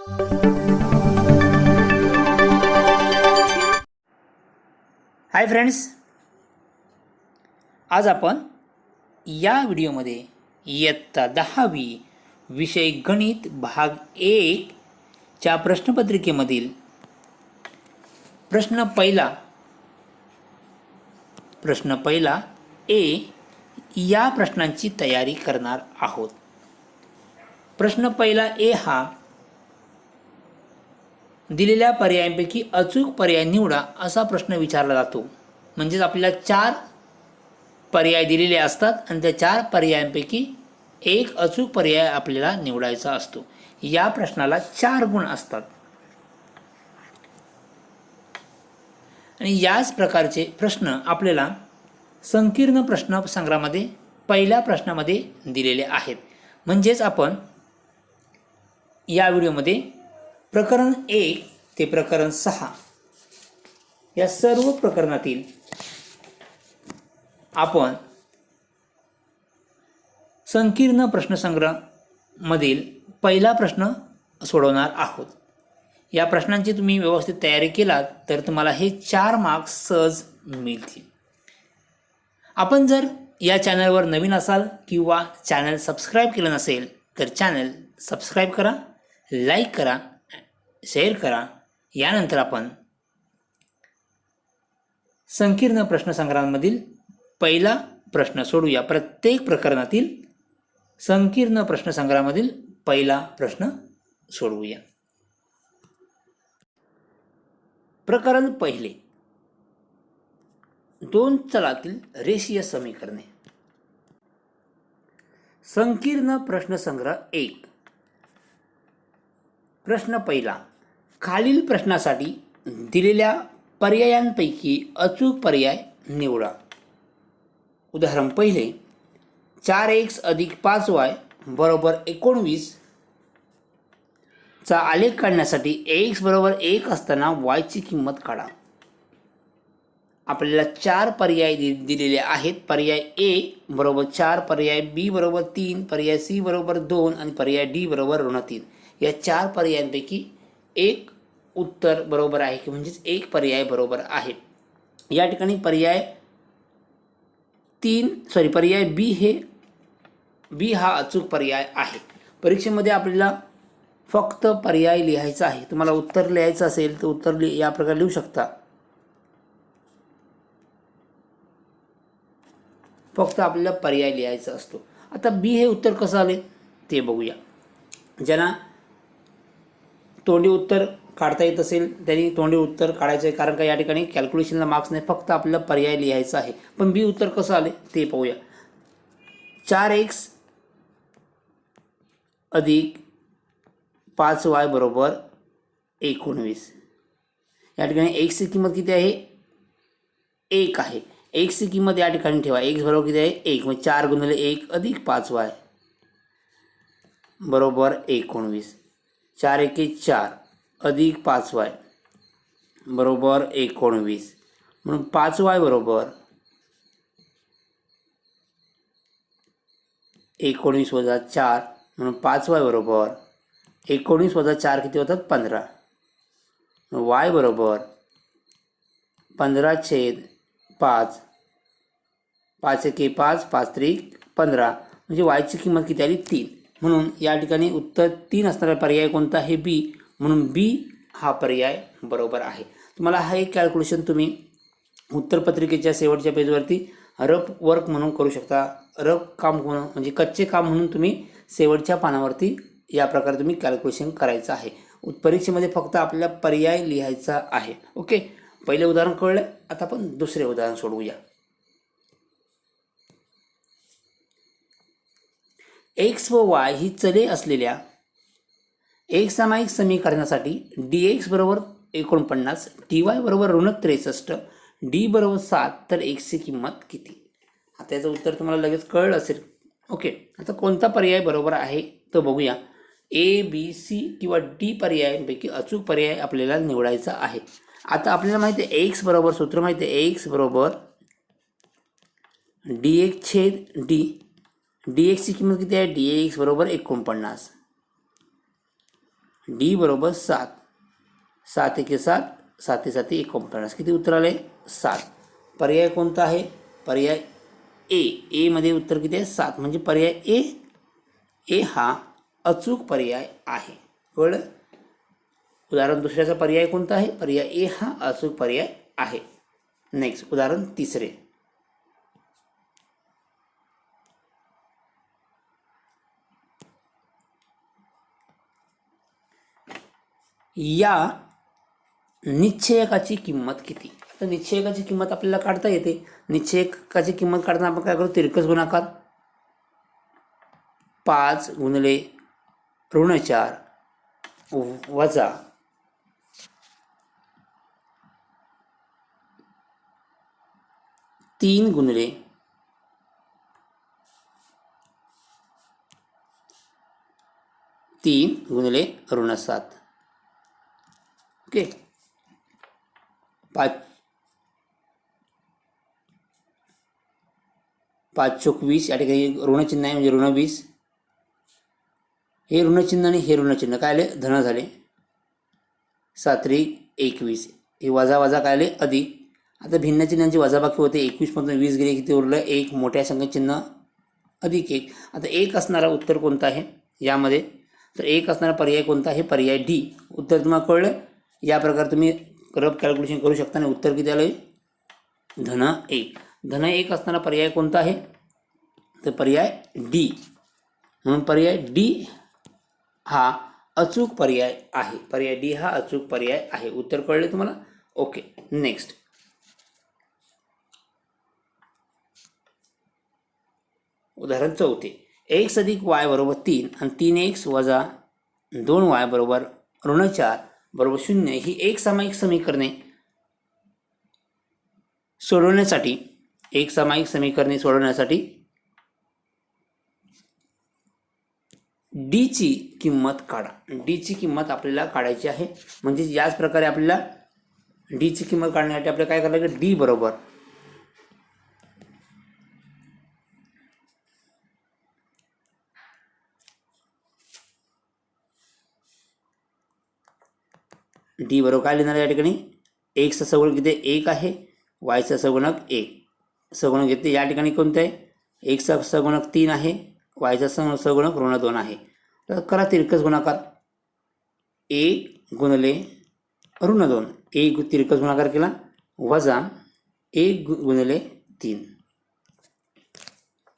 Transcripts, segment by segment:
Hi friends, आज आपण या व्हिडिओमध्ये इयत्ता 10वी विषय गणित भाग 1 च्या प्रश्नपत्रिकेमधील प्रश्न पहिला ए या प्रश्नांची तयारी करणार आहोत। प्रश्न पहिला ए हा दिलेल्या पर्यायांपैकी अचूक पर्याय निवडा असा प्रश्न विचारला जातो। म्हणजेच आपल्याला 4 पर्याय दिलेले असतात आणि त्या 4 पर्यायांपैकी एक अचूक पर्याय आपल्याला निवडायचा असतो। या प्रश्नाला 4 गुण असतात आणि याच प्रकारचे प्रश्न आपल्याला संकीर्ण प्रश्न संग्रहामध्ये पहिल्या प्रश्नामध्ये दिलेले आहेत। म्हणजेच आपण या व्हिडिओमध्ये प्रकरण 1 ते प्रकरण 6 या सर्व प्रकरणातील आपण संकीर्ण प्रश्नसंग्रह मधील पहिला प्रश्न सोडवणार आहोत। या प्रश्नांची तुम्ही व्यवस्थित तयारी केलात तर तुम्हाला हे 4 मार्क्स सहज मिळतील। आपण जर या चॅनलवर नवीन असाल किंवा चॅनल सबस्क्राईब केलं नसेल तर चॅनल सबस्क्राईब करा, लाईक करा, शेअर करा। यानंतर आपण संकीर्ण प्रश्नसंग्रहामधील पहिला प्रश्न सोडूया। प्रत्येक प्रकरणातील संकीर्ण प्रश्नसंग्रहामधील पहिला प्रश्न सोडवूया। प्रकरण पहिले, 2 चलातील रेषीय समीकरणे। संकीर्ण प्रश्नसंग्रह 1। प्रश्न पहिला, खालील प्रश्नासाठी दिलेल्या पर्यायांपैकी अचूक पर्याय निवडा। उदाहरण पहिले, 4x + 5y = 19 चा आलेख काढण्यासाठी x = 1 असताना y ची किंमत काढा। आपल्याला 4 पर्याय दिलेले आहेत। पर्याय A = 4, पर्याय B = 3, पर्याय C = 2 आणि पर्याय D = -3। या 4 पर्यायांपैकी एक उत्तर बरोबर आहे की म्हणजेच एक पर्याय बरोबर आहे। या ठिकाणी पर्याय B हा अचूक पर्याय आहे। परीक्षेमध्ये आपल्याला फक्त पर्याय लिहायचा आहे। तुम्हाला उत्तर लिहायचं असेल तर उत्तर या प्रकारे लिहू शकता। फक्त आपल्याला पर्याय लिहायचा असतो। आता B हे उत्तर कसं आले ते बघूया। ज्यांना तोंडी उत्तर काढता येत असेल त्यांनी तोंडी उत्तर काढायचं आहे, कारण का या ठिकाणी कॅल्क्युलेशनला मार्क्स नाही, फक्त आपल्याला पर्याय लिहायचा आहे। पण बी उत्तर कसं आले ते पाहूया। 4x + 5y = 19। या ठिकाणी x ची किंमत किती आहे? 1 आहे। x ची किंमत या ठिकाणी ठेवा। x बरोबर किती आहे? 1। मग 4 × 1 + 5y = 19। 4 × 1 = 4 + 5y = 19। म्हणून 5y = 19 - 4 म्हणून 5y = 19 - 4 किती होतात? 15। y = 15/5, 5 × 1 = 5, 5 × 3 = 15। म्हणजे y ची किंमत किती आली? 3। म्हणून या ठिकाणी उत्तर 3 असणारा पर्याय कोणता आहे? B। म्हणून B हा पर्याय बरोबर आहे। तुम्हाला हा एक कॅल्क्युलेशन तुम्ही उत्तरपत्रिकेच्या शेवटच्या पेजवरती रफ वर्क म्हणून करू शकता। रफ काम म्हणून म्हणजे कच्चे काम म्हणून तुम्ही शेवटच्या पानावरती या प्रकारे तुम्ही कॅल्क्युलेशन करायचं आहे। परीक्षेमध्ये फक्त आपल्याला पर्याय लिहायचा आहे। ओके, पहिले उदाहरण कळलं। आता आपण दुसरे उदाहरण सोडवूया। x व y ही चले असलेल्या एकसामायिक समीकरणासाठी dx = 49, dy = -63, d = 7 तर x ची किंमत किती? आता याचं उत्तर तुम्हाला लगेच कळलं असेल। ओके, आता कोणता पर्याय बरोबर आहे तो बघूया। A, B, C किंवा D पर्यायांपैकी अचूक पर्याय आपल्याला निवडायचा आहे। आता आपल्याला माहिती आहे x बरोबर सूत्र माहिती आहे, x = dx/d। dx ची किंमत किती आहे? dx = 49। डी बरोबर 7. 7 एके 7, 7 7 49. किती उत्तर आले? 7. पर्याय कोणता आहे? पर्याय ए. ए मध्ये उत्तर किती आहे? 7. म्हणजे पर्याय ए. ए हा अचूक पर्याय आहे. कळलं? उदाहरण दुसऱ्याचा पर्याय कोणता आहे? पर्याय ए हा अचूक पर्याय आहे. नेक्स्ट उदाहरण तिसरे. या निश्चयकाची किंमत किती? आता निश्चयकाची किंमत आपल्याला काढता येते. निश्चयकाची किंमत काढताना आपण काय करू? तिरकस गुणाकार. 5 गुणिले ऋण 4 वजा 3 गुणिले 3 गुणिले ऋण 7. ओके. 5 चोक 20. या ठिकाणी ऋणचिन्ह आहे म्हणजे ऋण 20. हे ऋणचिन्ह आणि हे ऋणचिन्ह काय आले? धन झाले. 7 21. हे वजा वजा काय आले? अधिक. आता भिन्न चिन्हांची वजाबाकी होते. 21 मधून 20 गेले किती उरलं? 1. मोठ्या संख्या चिन्ह अधिक 1. आता 1 असणारा उत्तर कोणता आहे यामध्ये? तर 1 असणारा पर्याय कोणता आहे? पर्याय डी. उत्तर तुम्हाला कळलं? या प्रकारे तुम्ही रफ कॅल्क्युलेशन करू शकता आणि उत्तर किती आलं? धन 1. धन 1 असणारा पर्याय कोणता आहे? तर पर्याय डी. म्हणून पर्याय डी हा अचूक पर्याय आहे. पर्याय डी हा अचूक पर्याय आहे. उत्तर कळले तुम्हाला? ओके. नेक्स्ट उदाहरण चौथे. x अधिक y बरोबर 3 आणि 3x वजा 2y बरोबर ऋण 4 बरोबर 0 ही एक सामायिक समीकरणे सोडवण्यासाठी डी ची किंमत काढा. डी ची किंमत आपल्याला काढायची आहे. म्हणजे याच प्रकारे आपल्याला डी ची किंमत काढण्यासाठी आपल्याला काय करायला लागेल? डी बरोबर काय लिहिणार या ठिकाणी? एक्सचा सगुणक किती? 1 आहे. वायचा सगुणक 1. सगुणक घेतले या ठिकाणी कोणते आहे? एक्सचा सगुणक 3 आहे. वायचा सगुणक ऋण 2 आहे. तर करा तिरकस गुणाकार. 1 गुणिले ऋण 2. 1 तिरकस गुणाकार केला वजा 1 गुणिले 3.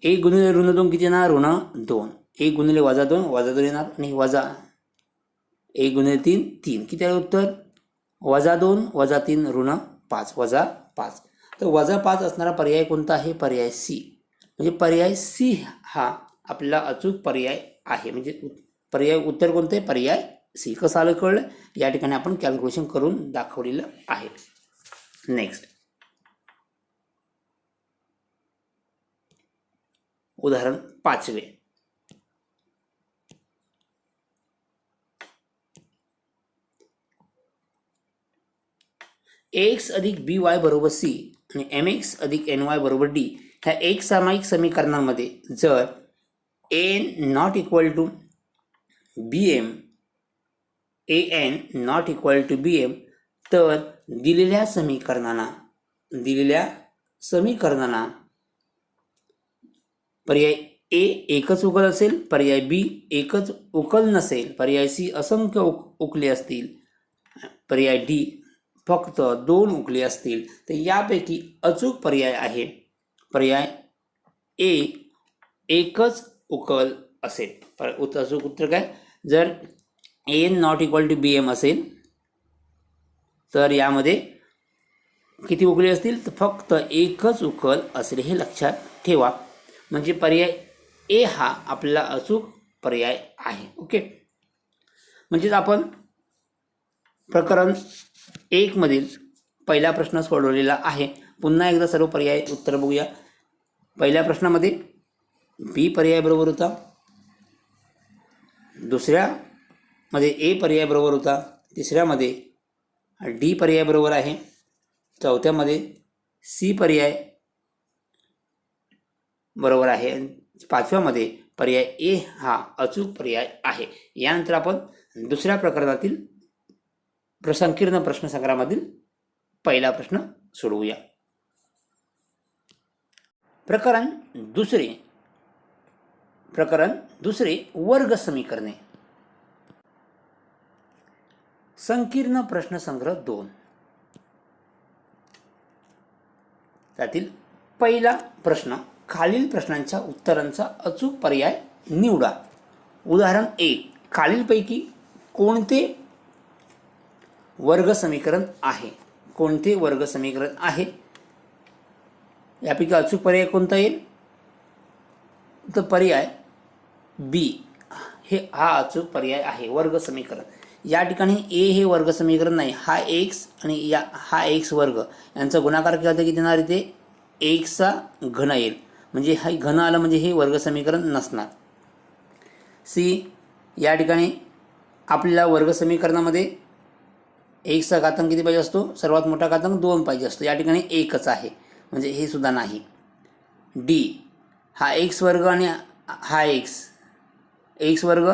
1 गुणिले ऋण 2 किती येणार? ऋण 2. 1 गुणिले वजा 2 येणार आणि वजा 1 गुणिले 3 3. किती आहे उत्तर? वजा 2 वजा 3 ऋण 5 वजा 5. तर वजा 5 असणारा पर्याय कोणता आहे? पर्याय सी. म्हणजे पर्याय सी हा आपला अचूक पर्याय आहे. म्हणजे पर्याय उत्तर कोणतं आहे? पर्याय सी. कसं आलं कळलं? या ठिकाणी आपण कॅल्क्युलेशन करून दाखवलेलं आहे. नेक्स्ट उदाहरण 5वे. एक्स अधिक बी वाय बरोबर सी आणि एम एक्स अधिक एन वाय बरोबर डी ह्या एक सामायिक समीकरणांमध्ये जर n not equal to b m n not equal to b m तर दिलेल्या समीकरणांना पर्याय ए एकच उकल असेल, पर्याय बी एकच उकल नसेल, पर्याय सी असंख्य उकले असतील, पर्याय डी फक्त 2 उकले असतील, तर यापैकी अचूक पर्याय आहे पर्याय ए एकच उकल असेल. अचूक उत्तर काय? जर n not equal to b m असेल तर यामध्ये किती उकले असतील? तर फक्त एकच उकल असेल, हे लक्षात ठेवा. म्हणजे पर्याय ए हा आपला अचूक पर्याय आहे. ओके. म्हणजेच आपण प्रकरण 1 मधील पहिला प्रश्न सोडवलेला आहे. पुन्हा एकदा सर्व पर्याय उत्तर बघूया. पहिल्या प्रश्नामध्ये बी पर्याय बरोबर होता, दुसऱ्यामध्ये ए पर्याय बरोबर होता, तिसऱ्यामध्ये डी पर्याय बरोबर आहे, चौथ्यामध्ये सी पर्याय बरोबर आहे, पाचव्यामध्ये पर्याय ए हा अचूक पर्याय आहे. यानंतर आपण दुसऱ्या प्रकरणातील संकीर्ण प्रश्नसंग्रहामधील पहिला प्रश्न सोडवूया. प्रकरण दुसरे वर्ग समीकरणे. संकीर्ण प्रश्नसंग्रह 2. त्यातील पहिला प्रश्न, खालील प्रश्नांच्या उत्तरांचा अचूक पर्याय निवडा. उदाहरण 1. खालीलपैकी कोणते वर्ग समीकरण आहे? कोणते वर्ग समीकरण आहे? यापैकी अचूक पर्याय कोणता येईल? तर पर्याय बी हा अचूक पर्याय आहे, वर्ग समीकरण. या ठिकाणी ए हे वर्ग समीकरण नाही, हा एक्स आणि हा एक्स वर्ग यांचा गुणाकार केला तर किती येणार? इथे एक्सचा घन येईल, म्हणजे हा घन आलं म्हणजे हे वर्ग समीकरण नसणार. सी, या ठिकाणी आपल्याला वर्ग समीकरणामध्ये एक्सचा घातांक किती पाहिजे असतो? सर्वात मोठा घातांक 2 पाहिजे असतो, या ठिकाणी एकच आहे, म्हणजे हे सुद्धा नाही. डी, हा एक्स वर्ग आणि हा एक्स वर्ग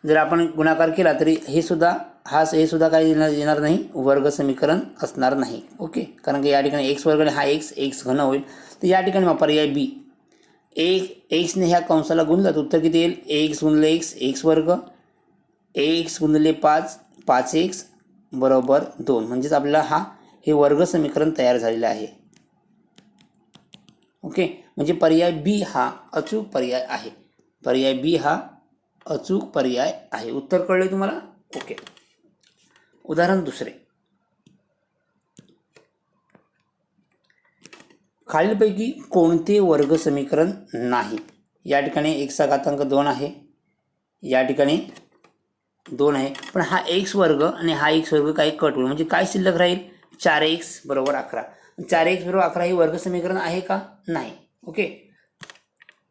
जर आपण गुणाकार केला तरी हे सुद्धा काही येणार नाही, वर्ग समीकरण असणार नाही. ओके, कारण की या ठिकाणी एक्स वर्ग आणि हा एक्स घन होईल. तर या ठिकाणी पर्याय बी, एक्सने ह्या कंसाला गुणलं तर उत्तर किती येईल? एक्स गुणले एक्स वर्ग, एक्स गुणले 5x बरोबर 2. म्हणजेच आपल्याला हे वर्ग समीकरण तयार झालेलं आहे. ओके, म्हणजे पर्याय बी हा अचूक पर्याय आहे. पर्याय बी हा अचूक पर्याय आहे. उत्तर कळले तुम्हाला? ओके. उदाहरण 2. खालीलपैकी कोणते वर्ग समीकरण नाही? या ठिकाणी एक्सचा घातांक 2 आहे, या ठिकाणी 2 आहे, पण हा एक्स वर्ग आणि हा एक्स वर्ग काही कट होईल, म्हणजे काय शिल्लक राहील? 4x बरोबर 11. 4x बरोबर 11 हे वर्ग समीकरण आहे का? नाही. ओके,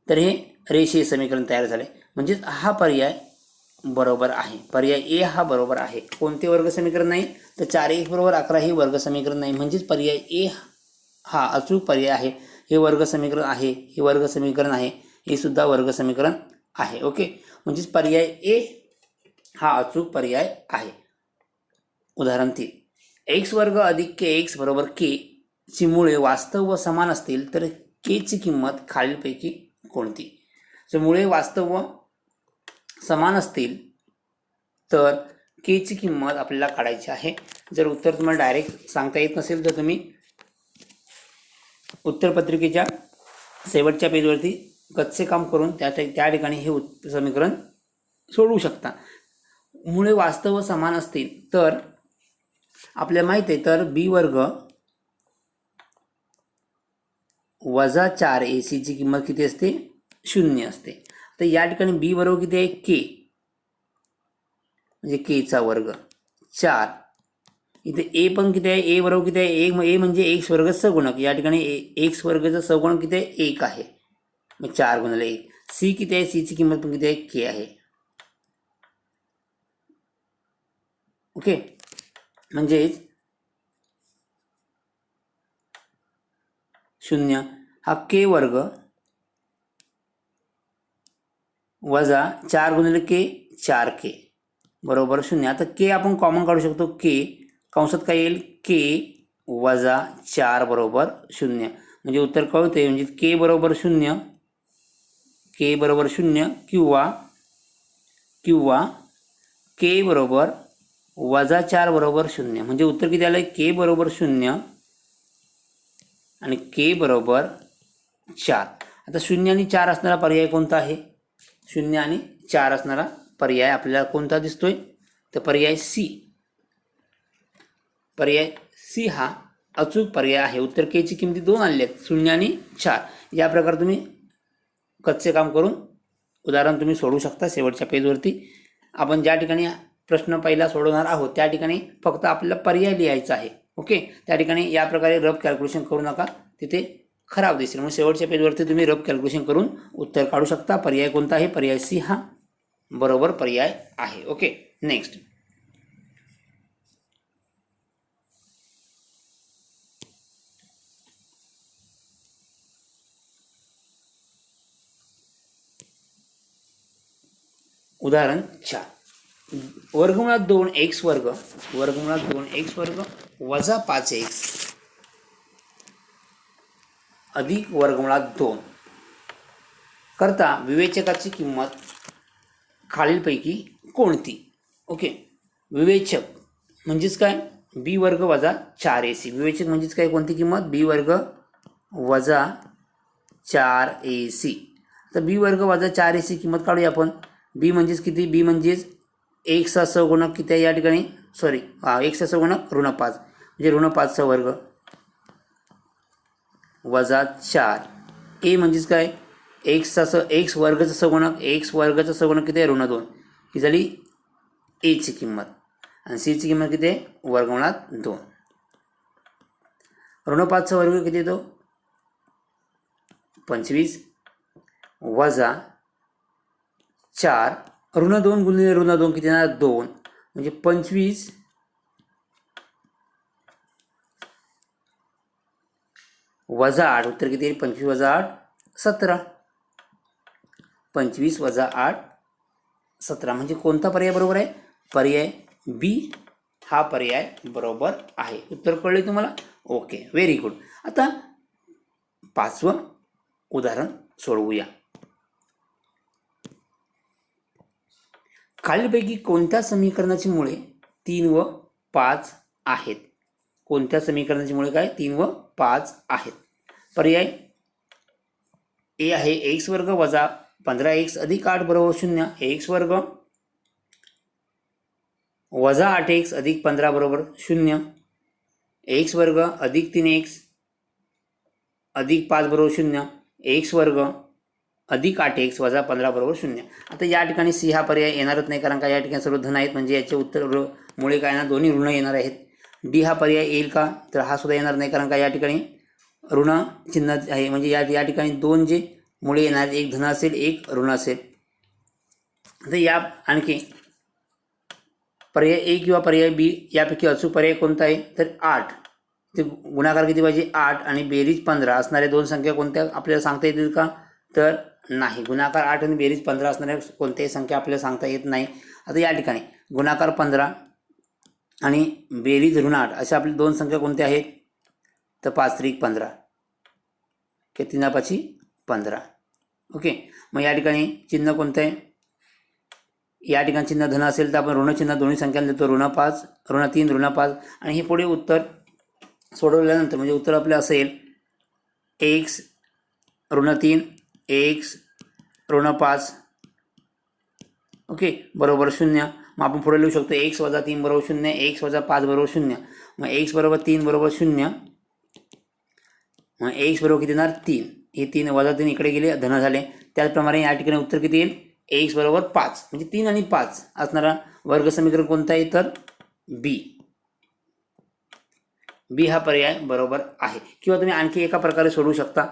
तर हे रेषीय समीकरण तयार झाले, म्हणजेच हा पर्याय बरोबर आहे. पर्याय ए हा बरोबर आहे. कोणते वर्ग समीकरण नाही? तर 4x बरोबर 11 हे वर्ग समीकरण नाही, म्हणजेच पर्याय ए हा अचूक पर्याय आहे. हे वर्ग समीकरण आहे, हे वर्ग समीकरण आहे, हे सुद्धा वर्ग समीकरण आहे. ओके, म्हणजेच पर्याय ए हा अचूक पर्याय आहे. उदाहरण 3. एक्स वर्ग अधिक के एक्स बरोबर के ची मुळे वास्तव व समान असतील तर के ची किंमत खालीलपैकी कोणती? जर मुळे वास्तव व समान असतील तर के ची किंमत आपल्याला काढायची आहे. जर उत्तर तुम्हाला डायरेक्ट सांगता येत नसेल तर तुम्ही उत्तरपत्रिकेच्या शेवटच्या पेजवरती कच्चे काम करून त्या ठिकाणी हे समीकरण सोडवू शकता. मुळे वास्तव व समान असतील तर आपल्याला माहिती आहे, तर बी वर्ग वजा 4ac ची किंमत किती असते? 0 असते. तर या ठिकाणी बी बरोबर किती आहे? के, म्हणजे केचा वर्ग 4. इथे ए पण किती आहे? ए बरोबर किती आहे? ए म्हणजे एक्स वर्ग सगुणक, या ठिकाणी एक्स वर्गचा सगुणक किती आहे? 1 आहे, मग 4 गुणिले 1. सी किती आहे? सी ची किंमत पण किती आहे? के आहे. ओके, म्हणजेच 0 हा के वर्ग वजा 4 गुणिले के 4k बरोबर 0. आता के आपण कॉमन काढू शकतो. के कंसात काय येईल? के वजा 4 बरोबर 0, म्हणजे उत्तर कळते, म्हणजे के बरोबर 0, के बरोबर 0 किंवा के बरोबर वजा 4 बरोबर 0, म्हणजे उत्तर किती आलं? के बरोबर 0 आणि के बरोबर 4. आता 0 आणि 4 असणारा पर्याय कोणता आहे? 0 आणि 4 असणारा पर्याय आपल्याला कोणता दिसतोय? तर पर्याय सी. पर्याय सी हा अचूक पर्याय आहे. उत्तर के ची किंमती 2 आलेली आहेत, 0 आणि 4. या प्रकारे तुम्ही कच्चे काम करून उदाहरण तुम्ही सोडवू शकता. शेवटच्या पेजवरती आपण ज्या ठिकाणी प्रश्न पहिला सोडवणार आहोत त्या ठिकाणी फक्त आपल्याला पर्याय लिहायचा आहे. ओके, त्या ठिकाणी या प्रकारे रफ कॅल्क्युलेशन करू नका, तिथे खराब दिसेल. म्हणून शेवटच्या पेजवरती तुम्ही रफ कॅल्क्युलेशन करून उत्तर काढू शकता. पर्याय कोणता आहे? पर्याय सी हा बरोबर पर्याय आहे. Okay, next. उदाहरण 4. वर्गमुळात 2x वर्ग वजा 5x अधिक वर्गमुळात 2 करता विवेचकाची किंमत खालीलपैकी कोणती? ओके, विवेचक म्हणजेच काय? बी वर्ग वजा 4ac. विवेचक म्हणजेच काय? कोणती किंमत? बी वर्ग वजा 4ac. तर बी वर्ग वजा 4ac किंमत काढूया आपण. बी म्हणजेच किती? बी म्हणजेच x चा सहगुणक किती आहे या ठिकाणी? सॉरी, x चा सहगुणक ऋण 5 म्हणजे ऋण 5 चा वर्ग वजा 4. ए म्हणजेच काय? x वर्गाचा सहगुणक किती आहे? ऋण 2. ही झाली ए ची किंमत. आणि सी ची किंमत किती आहे? वर्गमुळात 2. ऋण 5 चा वर्ग किती येतो? 25 वजा 4 ऋण 2 गुणिले ऋण 2 किती येणार? 2 म्हणजे 25 वजा 8. उत्तर किती येईल? 25 वजा 8 17. 25 वजा 8 17 म्हणजे कोणता पर्याय बरोबर आहे? पर्याय बी हा पर्याय बरोबर आहे. उत्तर कळले तुम्हाला? Okay, very good. आता 5वं उदाहरण सोडवूया. खालीलपैकी कोणत्या समीकरणाची मुळे 3 व 5 आहेत? कोणत्या समीकरणाची मुळे काय? 3 व 5 आहेत. पर्याय ए आहे x वर्ग वजा 15x अधिक 8 बरोबर 0. x वर्ग वजा 8x अधिक 15 बरोबर 0. x वर्ग अधिक 3x अधिक 5 बरोबर 0. x वर्ग अधिक 8x वजा 15 बरोबर 0. आता या ठिकाणी सी हा पर्याय येणारच नाही, कारण का या ठिकाणी सर्व धन आहेत, म्हणजे याचे उत्तर मुळे काय ना दोन्ही ऋण येणार आहेत. डी हा पर्याय येईल का? तर हा सुद्धा येणार नाही, कारण का या ठिकाणी ऋण चिन्ह आहे, म्हणजे या ठिकाणी 2 जे मुळे येणार, एक धन असेल एक ऋण असेल. आता या आणखी पर्याय ए किंवा पर्याय बी यापैकी अचूक पर्याय कोणता आहे? तर 8. ते गुणाकार किती पाहिजे? 8 आणि बेरीज 15 असणाऱ्या दोन संख्या कोणत्या आपल्याला सांगता येतील का? तर नाही. गुणाकार 8 आणि बेरीज 15 असणाऱ्या कोणत्याही संख्या आपल्याला सांगता येत नाही. आता या ठिकाणी गुणाकार 15 आणि बेरीज ऋण 8 अशा आपल्या दोन संख्या कोणत्या आहेत? तर 5 त्रिक 15 के 3 पाची 15. ओके, मग या ठिकाणी चिन्ह कोणतं आहे? या ठिकाणी चिन्ह धन असेल तर आपण ऋण चिन्ह दोन्ही संख्यांना देतो. ऋण 5 ऋण 3 ऋण 5. आणि हे पुढे उत्तर सोडवल्यानंतर म्हणजे उत्तर आपलं असेल x ऋण 3 x ऋण 5 ओके बरोबर 0. मग आपण पुढे लिहू शकतो x वजा 3 बरोबर 0, x वजा 5 बरोबर 0. मग x बरोबर 3 बरोबर 0. मग x बरोबर किती येणार? 3. हे 3 वजा 3 इकडे गेले, धन झाले. त्याचप्रमाणे या ठिकाणी उत्तर किती येईल? x बरोबर 5 म्हणजे 3 आणि 5 असणारा वर्ग समीकरण कोणता आहे? तर बी हा पर्याय बरोबर आहे. किंवा तुम्ही आणखी एका प्रकारे सोडवू शकता.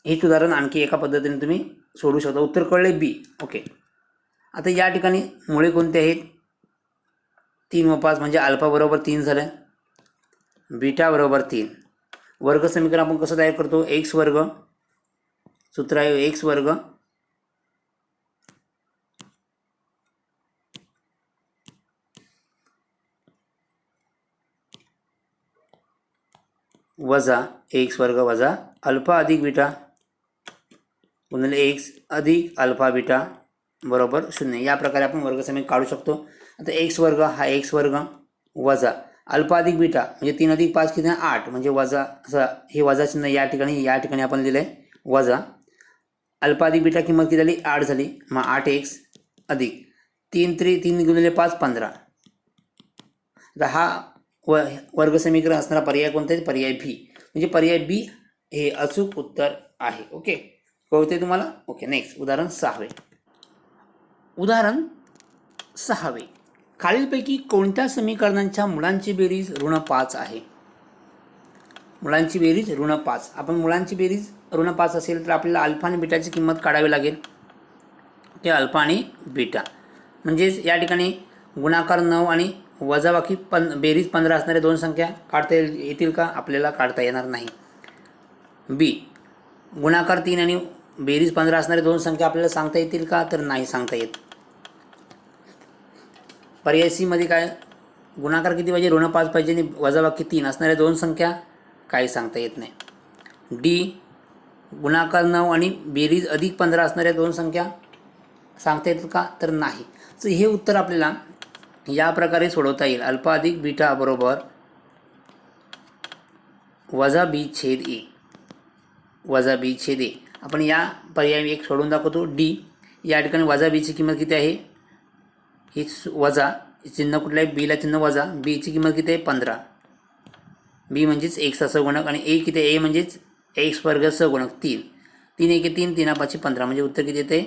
हेच उदाहरण आणखी एका पद्धतीने तुम्ही सोडवू शकता. उत्तर कळले बी. ओके, आता या ठिकाणी मुळे कोणते आहेत? 3 व 5 म्हणजे अल्फा बरोबर 3 झालं, बीटा बरोबर 3. वर्ग समीकरण आपण कसं तयार करतो? एक्स वर्ग, सूत्र आहे एक्स वर्ग वजा एक्स वर्ग वजा अल्फा अधिक बीटा गुणिले एक्स अधिक अल्फा बीटा बरोबर 0. या प्रकारे आपण वर्ग समीकरण काढू शकतो. आता एक्स वर्ग हा एक्स वर्ग वजा अल्फा अधिक बीटा म्हणजे 3 अधिक 5 किती? 8 म्हणजे वजा, हे वजा चिन्ह या ठिकाणी आपण लिहिलं आहे वजा. अल्फा अधिक बीटा किंमत किती झाली? 8 झाली. मग 8x अधिक 3 गुणिले 5 15. आता हा वर्ग समीकरण असणारा पर्याय कोणता आहे? पर्याय बी. म्हणजे पर्याय बी हे अचूक उत्तर आहे. ओके, कळते तुम्हाला? ओके, नेक्स्ट उदाहरण 6. उदाहरण 6. खालीलपैकी कोणत्या समीकरणांच्या मुळांची बेरीज ऋण 5 आहे? मुळांची बेरीज ऋण 5. आपण मुळांची बेरीज ऋण 5 असेल तर आपल्याला अल्फा आणि बीटाची किंमत काढावी लागेल. ते अल्फा आणि बीटा म्हणजेच या ठिकाणी गुणाकार 9 आणि वजाबाकी बेरीज 15 असणाऱ्या दोन संख्या काढता येतील का? आपल्याला काढता येणार नाही. बी गुणाकार 3 आणि बेरीज 15 असणाऱ्या दोन संख्या आपल्याला सांगता येतील का? तर नाही सांगता येत. पर्याय सी मध्ये काय गुणाकार किती पाहिजे? ऋण 5 पाहिजे आणि वजाबाकी 3 असणाऱ्या दोन संख्या काही सांगता येत नाही. डी गुणाकार 9 आणि बेरीज अधिक 15 असणाऱ्या दोन संख्या सांगता येतील का? तर नाही. तर हे उत्तर आपल्याला या प्रकारे सोडवता येईल. अल्फा अधिक बीटा बरोबर वजा बी छेद ए, वजा बी छेद ए. आपण या पर्याय एक सोडून दाखवतो. डी या ठिकाणी वजा बीची किंमत किती आहे? ही वजा चिन्ह कुठलं आहे? बीला चिन्ह वजा. बीची किंमत किती आहे? 15. बी म्हणजेच एक्सचा सगुणक आणि ए किती आहे? ए म्हणजेच एक्स वर्ग सगुणक 3. 3 1 3 3 5 15 म्हणजे उत्तर किती येते?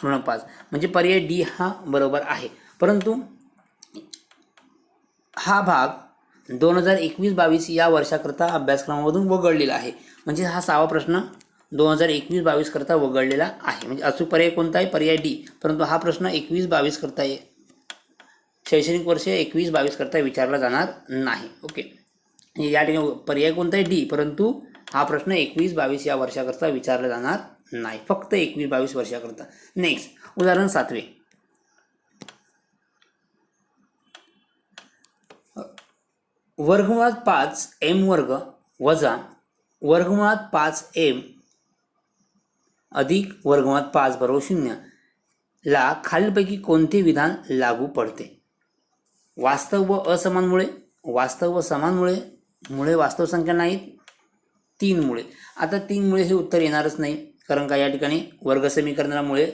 ऋण 5. म्हणजे पर्याय डी हा बरोबर आहे. परंतु हा भाग 2021-22 या वर्षाकरता अभ्यासक्रमामधून वगळलेला आहे. म्हणजे हा 6वा प्रश्न 2021-22 करता वगळलेला आहे. म्हणजे अचूक पर्याय कोणता आहे? पर्याय डी. परंतु हा प्रश्न 21-22 करता शैक्षणिक वर्ष 21-22 करता विचारला जाणार नाही. ओके, या ठिकाणी पर्याय कोणता आहे? डी. परंतु हा प्रश्न 21-22 या वर्षाकरता विचारला जाणार नाही, फक्त 21-22 वर्षाकरता. नेक्स्ट उदाहरण 7. वर्गमुळात 5m वर्ग वजा वर्गमुळात 5m अधिक वर्गमुळात 5 बरोबर 0 ला खालीलपैकी कोणते विधान लागू पडते? वास्तव व असमानमुळे, वास्तव व समानमुळे, मुळे वास्तव संख्या नाहीत, 3 मुळे. आता 3 मुळे हे उत्तर येणारच नाही, कारण का या ठिकाणी वर्ग समीकरणामुळे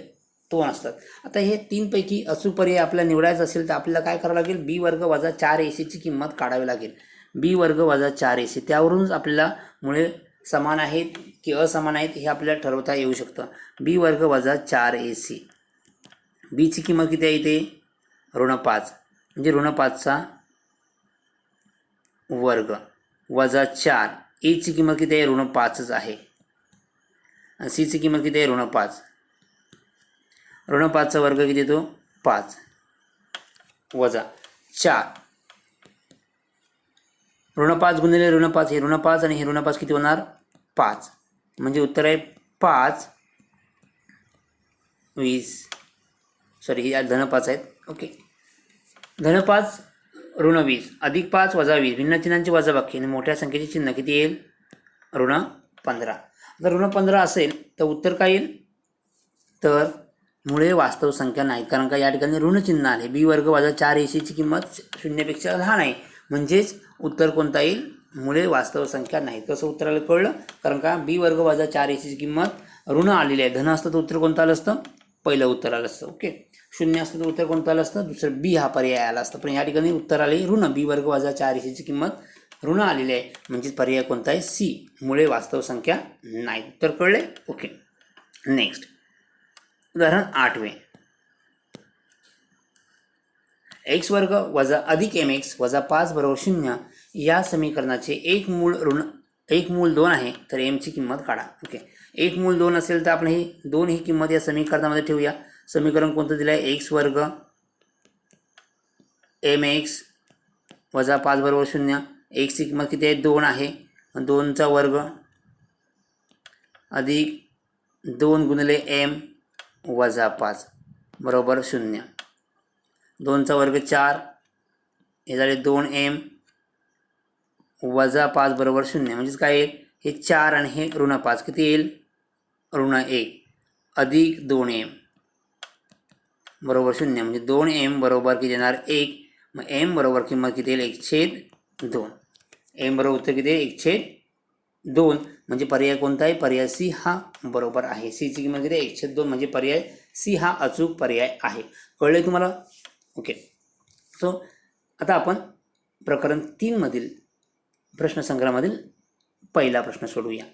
2 असतात. आता हे 3 पैकी अचूक पर्याय आपल्याला निवडायचा असेल तर आपल्याला काय करावं लागेल? बी वर्ग वजा 4ac ची किंमत काढावी लागेल. बी वर्ग वजा 4ac, त्यावरूनच आपल्याला मुळे समान आहेत की असमान आहेत हे आपल्याला ठरवता येऊ शकतं. बी वर्ग वजा 4ac, बीची किंमत किती आहे? इथे ऋण 5 म्हणजे ऋण 5चा वर्ग वजा 4. एची किंमत किती आहे? ऋण 5च आहे. आणि सीची किंमत किती आहे? ऋण 5. ऋण 5चा वर्ग किती येतो? 5 वजा 4. ऋण 5 गुणिले ऋण 5 हे ऋण 5 आणि हे ऋण 5 किती होणार? 5. म्हणजे उत्तर आहे 5 20. सॉरी, ही धन 5 आहेत. ओके, धन 5 ऋण 20 अधिक 5 वजा 20 भिन्न चिन्हांची वजाबाकी आणि मोठ्या संख्येचे चिन्ह किती येईल? ऋण 15. जर ऋण 15 असेल तर उत्तर काय येईल? तर मुळे वास्तव संख्या नाहीत, कारण का या ठिकाणी ऋण चिन्ह आले. बी वर्ग वजा 4ac ची किंमत 0पेक्षा लहान आहे, म्हणजेच उत्तर कोणता येईल? मुळे वास्तव संख्या नाहीत. कसं उत्तराला कळलं? कारण का बी वर्ग वजा 4ac ची किंमत ऋण आलेली आहे. धन असतं तर उत्तर कोणतं आलं असतं? पहिलं उत्तर आलं असतं. ओके, 0 असतं तर उत्तर कोणतं आलं असतं? दुसरं बी हा पर्याय आला असतं. पण या ठिकाणी उत्तर आले ऋण. बी वर्ग वजा 4ac ची किंमत ऋण आलेली आहे, म्हणजेच पर्याय कोणता आहे? सी, मुळे वास्तव संख्या नाहीत. उत्तर कळले? ओके, नेक्स्ट उदाहरण 8. एक्स वर्ग वजा अधिक mx वजा 5 बरोबर 0 या समीकरणाचे एक मूल 2 आहे, तर m ची किंमत काढा. ओके, एक मूल 2 असेल तर आपण ही 2 ही किंमत या समीकरणामध्ये ठेवूया. समीकरण कोणतं दिलं आहे? एक्स वर्ग mx वजा 5 बरोबर 0. एक्सची किंमत किती आहे? 2 आहे. 2चा वर्ग अधिक 2 गुणिले m वजा 5 बरोबर 0. 2चा वर्ग 4, हे झाले 2m वजा 5 बरोबर 0. म्हणजेच काय येईल? हे 4 आणि हे ऋण 5 किती येईल? ऋण 1 अधिक 2m बरोबर 0. म्हणजे 2m बरोबर किती येणार? 1. मग m बरोबर किंमत किती येईल? 1/2. m बरोबर उत्तर किती आहे? 1/2. म्हणजे पर्याय कोणता आहे? पर्याय सी हा बरोबर आहे. सीची किंमत किती आहे? 1/2. म्हणजे पर्याय सी हा अचूक पर्याय आहे. कळले तुम्हाला? ओके, सो आता आपण प्रकरण 3 मधील प्रश्नसंग्रहामधील पहिला प्रश्न सोडूया.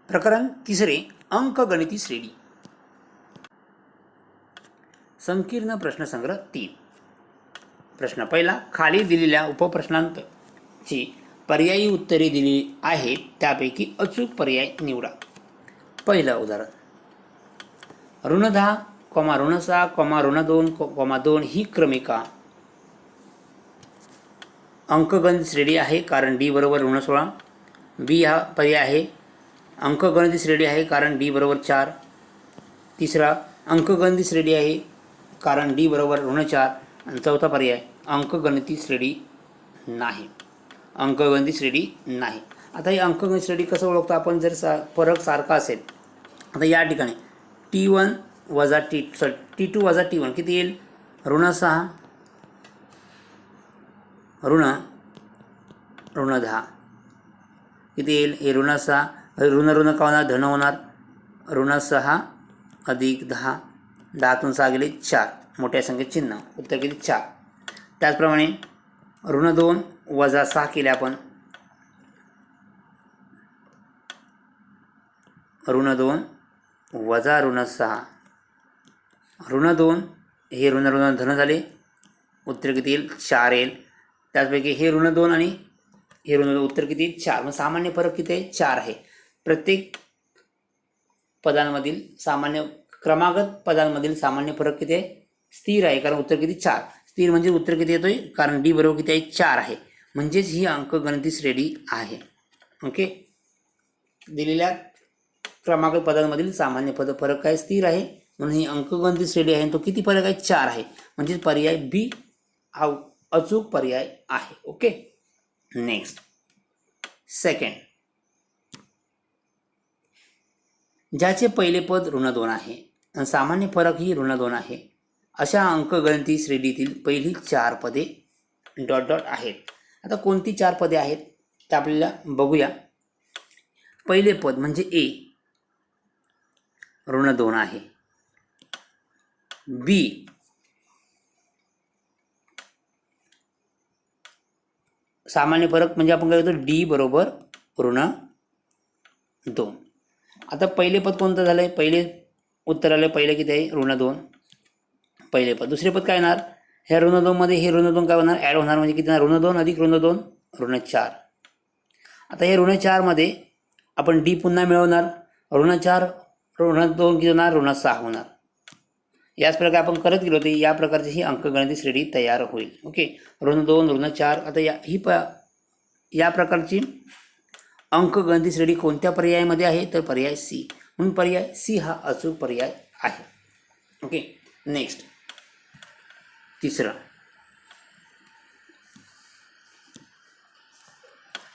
प्रकरण 3 अंकगणिती श्रेणी. संकीर्ण प्रश्नसंग्रह 3. प्रश्न पहिला, खाली दिलेल्या उपप्रश्नांची पर्यायी उत्तरे दिली आहेत, त्यापैकी अचूक पर्याय निवडा. पहिलं उदाहरण, ऋण 10, ऋण 6, ऋण 2, 2 ही क्रमिका अंकगणित श्रेणी आहे, कारण डी बरोबर ऋण 16. बी हा पर्याय आहे. अंकगणिती श्रेणी आहे कारण डी बरोबर 4. तिसरा अंकगणिती श्रेणी आहे कारण डी बरोबर ऋण 4. आणि चौथा पर्याय अंकगणिती श्रेणी नाही. अंकगणिती श्रेणी नाही. आता ही अंकगणित श्रेणी कसं ओळखतो आपण, जर फरक सारखा असेल. आता या ठिकाणी T1 वजा T2 वजा T1 किती येईल, ऋण 6 ऋण 10 किती येईल, हे ऋण 6 ऋण का होणार, धन होणार. ऋण 6 अधिक 10, 10तून 6 गेले 4, मोठ्या संख्येत चिन्ह, उत्तर किती 4. त्याचप्रमाणे ऋण 2 वजा 6 केले आपण, ऋण 2 वजा ऋण 6 ऋण 2 हे ऋण धन झाले, उत्तर किती येईल 4 येईल. त्याचपैकी हे ऋण 2 आणि हे ऋण, उत्तर किती 4. मग सामान्य फरक किती आहे, 4 आहे. प्रत्येक पदांमधील सामान्य क्रमागत पदांमधील सामान्य फरक किती आहे, स्थिर आहे, कारण उत्तर किती 4. स्थिर म्हणजे उत्तर किती येतोय, कारण डी बरोबर किती आहे 4 आहे. म्हणजेच ही अंकगणिती श्रेणी आहे. ओके, दिलेल्या क्रमागत पदांमधील सामान्य फरक काय, स्थिर आहे, म्हणून ही अंकगणिती श्रेणी आहे. तो किती फरक आहे, 4 आहे. म्हणजे पर्याय बी हा अचूक पर्याय आहे. ओके, नेक्स्ट सेकंड, ज्याचे पहिले पद ऋण 2 आहे आणि सामान्य फरक ही ऋण 2 आहे, अशा अंकगणिती श्रेणीतील पहिली 4 पदे ... आहेत. आता कोणती 4 पदे आहेत ते आपल्याला बघूया. पहिले पद म्हणजे ए ऋण 2 आहे, बी सामान्य फरक म्हणजे आपण काय करतो, डी बरोबर ऋण 2. आता पहिले पद कोणतं झालंय, पहिले उत्तर आलं, पहिले किती आहे ऋण 2 पहिले पद. दुसरे पद काय येणार, ह्या ऋण 2 मध्ये हे ऋण 2 काय होणार, ॲड होणार, म्हणजे किती होणार, ऋण 2 अधिक ऋण 2 ऋण 4. आता हे ऋण 4 मध्ये आपण डी पुन्हा मिळवणार, ऋण 4 ऋण 2 किती होणार, ऋण 6 होणार. याच प्रकारे आपण करत गेलो होते. या प्रकारची ही अंकगणिती श्रेणी तयार होईल. ओके, ऋण 2 ऋण 4. आता या प्रकारची अंकगणिती श्रेणी कोणत्या पर्यायामध्ये आहे, तर पर्याय सी. म्हणून पर्याय सी हा अचूक पर्याय आहे. ओके, नेक्स्ट तिसरं,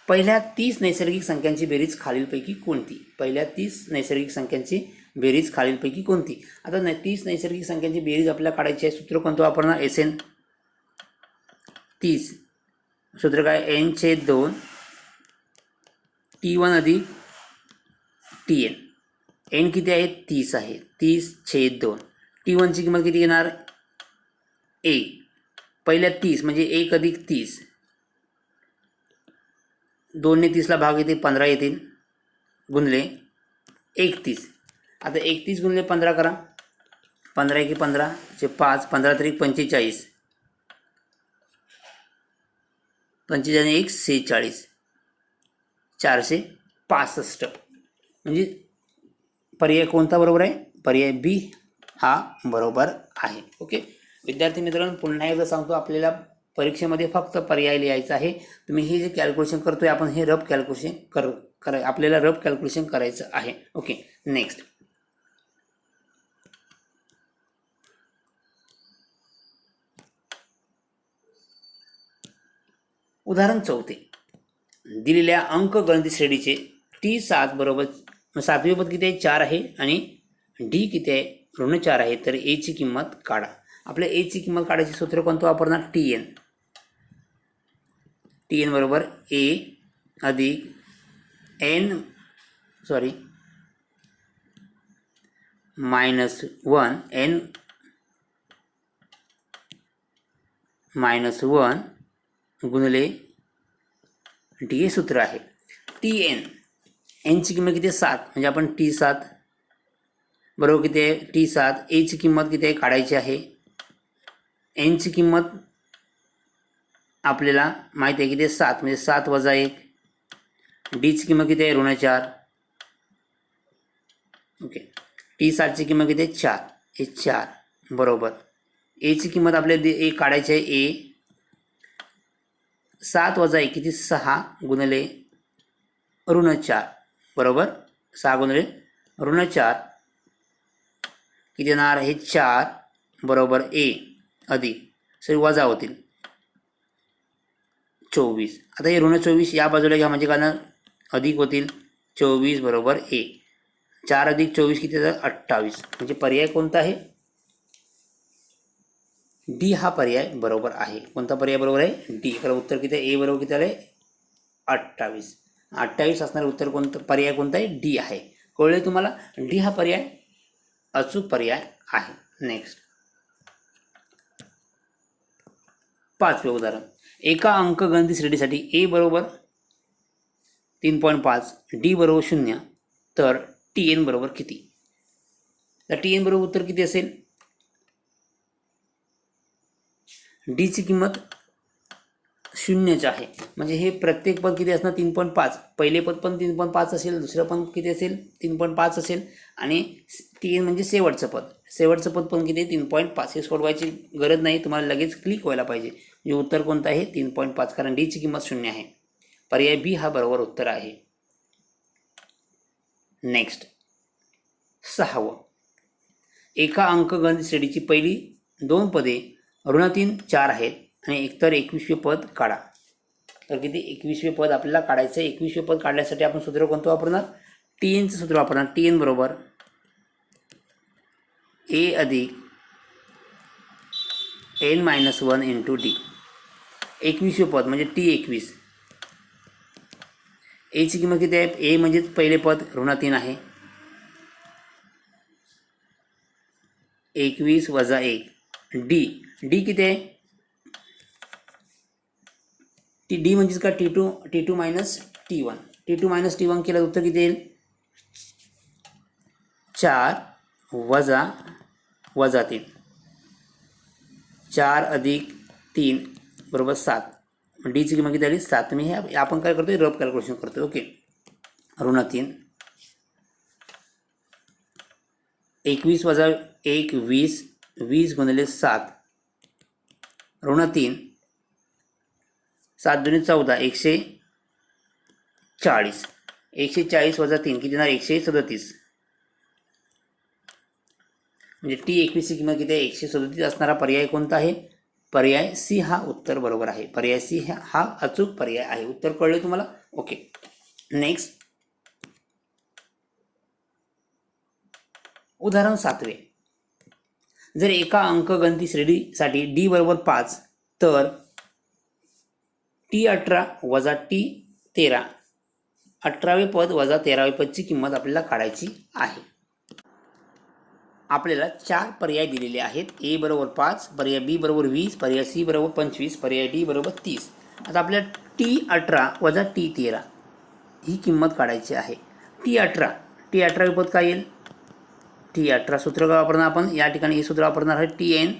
पहिल्या 30 नैसर्गिक संख्यांची बेरीज खालीलपैकी कोणती, पहिल्या 30 नैसर्गिक संख्यांची बेरीज खालीलपैकी कोणती. आता 30 नैसर्गिक संख्यांची बेरीज आपल्याला काढायची आहे. सूत्र कोणतं वापरणार, SN 30. सूत्र काय, n/2 T1 अधिक TN. n किती आहे, 30 आहे, 30/2. T1 ची किंमत किती येणार, 1. पहिल्या 30 म्हणजे 1 अधिक 30, 2 ने 30ला भाग येते, 15 येतील, गुणले 31. आता 31 गुणले 15 करा, 15 एके 15 चे 5, 15 तरी 45, 45 1 46, 465. म्हणजे पर्याय कोणता बरोबर आहे, पर्याय बी हा बरोबर आहे. ओके विद्यार्थी मित्रांनो, पुन्हा एकदा सांगतो, आपल्याला परीक्षेमध्ये फक्त पर्याय लिहायचा आहे. तुम्ही हे जे कॅल्क्युलेशन करतोय आपण, हे रफ कॅल्क्युलेशन आपल्याला रफ कॅल्क्युलेशन करायचं आहे. ओके, नेक्स्ट उदाहरण 4. दिलेल्या अंकगणित श्रेणीचे T7 बरोबर 7वे पद किती आहे, 4 आहे, आणि डी किती आहे, ऋण 4 आहे. तर ए ची किंमत काढा. आपल्या ए ची किंमत काढायची सूत्र कोणतं वापरणार, TN बरोबर ए अधिक n -1 n -1 गुणिले डी हे सूत्र आहे. TN ची किंमत किती आहे, 7, म्हणजे आपण T7 बरोबर किती आहे, T7. ए ची किंमत किती आहे काढायची आहे. n ची किंमत आपल्याला माहिती आहे किती आहे, 7, म्हणजे 7 वजा 1. डी ची किंमत किती आहे, ऋण 4. ओके, T7 ची किंमत किती आहे, 4, हे 4 बरोबर. ए ची किंमत आपल्याला ए काढायची आहे. ए 7 वजा 1 किती, 6 गुणिले ऋण 4 बरोबर 6 गुणिले ऋण 4 किती येणार हे 4 बरोबर ए अधिक सॉरी वजा होतील 24. आता हे ऋण 24 या बाजूला घ्या म्हणजे काय अधिक होतील 24 बरोबर ए 4 अधिक 24 किती येतात 28. म्हणजे पर्याय कोणता आहे डी हा पर्याय बरोबर आहे. कोणता पर्याय बरोबर आहे डी. कारण उत्तर किती आहे ए बरोबर किती आले 28. 28 असणारे उत्तर कोणतं पर्याय कोणता आहे डी आहे. कळले तुम्हाला डी हा पर्याय अचूक पर्याय आहे. नेक्स्ट 5वे उदाहरण. एका अंकगणित श्रेणीसाठी ए बरोबर 3.5 डी बरोबर 0 तर टी एन बरोबर किती. तर टी एन बरोबर उत्तर किती असेल डीची किंमत 0 आहे. म्हणजे हे प्रत्येक पद किती असणार 3.5. पहिले पद पण 3.5 असेल दुसरं पण किती असेल 3.5 असेल आणि 3 म्हणजे शेवटचं पद पण किती 3.5. हे सोडवायची गरज नाही तुम्हाला लगेच क्लिक व्हायला पाहिजे. म्हणजे उत्तर कोणतं आहे 3.5 कारण डीची किंमत 0 आहे. पर्याय बी हा बरोबर उत्तर आहे. नेक्स्ट 6वं. एका अंकगणित श्रेणीची पहिली 2 पदे ऋण 4 आहेत आणि एकतर 21वे पद काढा. तर किती 21वे पद आपल्याला काढायचं आहे. 21वे पद काढण्यासाठी आपण सूत्र कोणतं वापरणार टी एनचं सूत्र वापरणार. टी एन बरोबर ए अधिक n-1 इंटू डी. 21वे पद म्हणजे टी 21 एची किंमत किती आहे ए म्हणजेच पहिले पद ऋण 3 आहे 21 वजा 1 डी. डी किती आहे डी म्हणजेच का T2 minus T1. T2 minus T1 केलं उत्तर किती येईल 4 वजा 3 4 अधिक 3 बरोबर 7. डीची किंमत किती आली 7. मी हे आपण काय करतोय रफ कॅल्क्युलेशन करतोय. ओके ऋण 3 21 वजा 1 20 20 गुणिले 7 ऋण 3 7 दुनी 14 140 140 वजा 3 किती येणार 137. म्हणजे टी 21 ची किंमत किती आहे 137 असणारा पर्याय कोणता आहे पर्याय सी हा उत्तर बरोबर आहे. पर्याय सी हा अचूक पर्याय आहे. उत्तर कळले तुम्हाला. ओके नेक्स्ट उदाहरण 7वे. जर एका अंकगणित श्रेणीसाठी डी बरोबर 5 तर T18 वजा T13 18वे पद वजा 13वे पदची किंमत आपल्याला काढायची आहे. आपल्याला 4 पर्याय दिलेले आहेत. ए बरोबर 5 पर्याय बी बरोबर 20 पर्याय सी बरोबर 25 पर्याय डी बरोबर 30. आता आपल्याला T18 वजा T13 ही किंमत काढायची आहे. T18वे पद काय येईल T18 सूत्र का वापरणार आपण या ठिकाणी हे सूत्र वापरणार आहे TN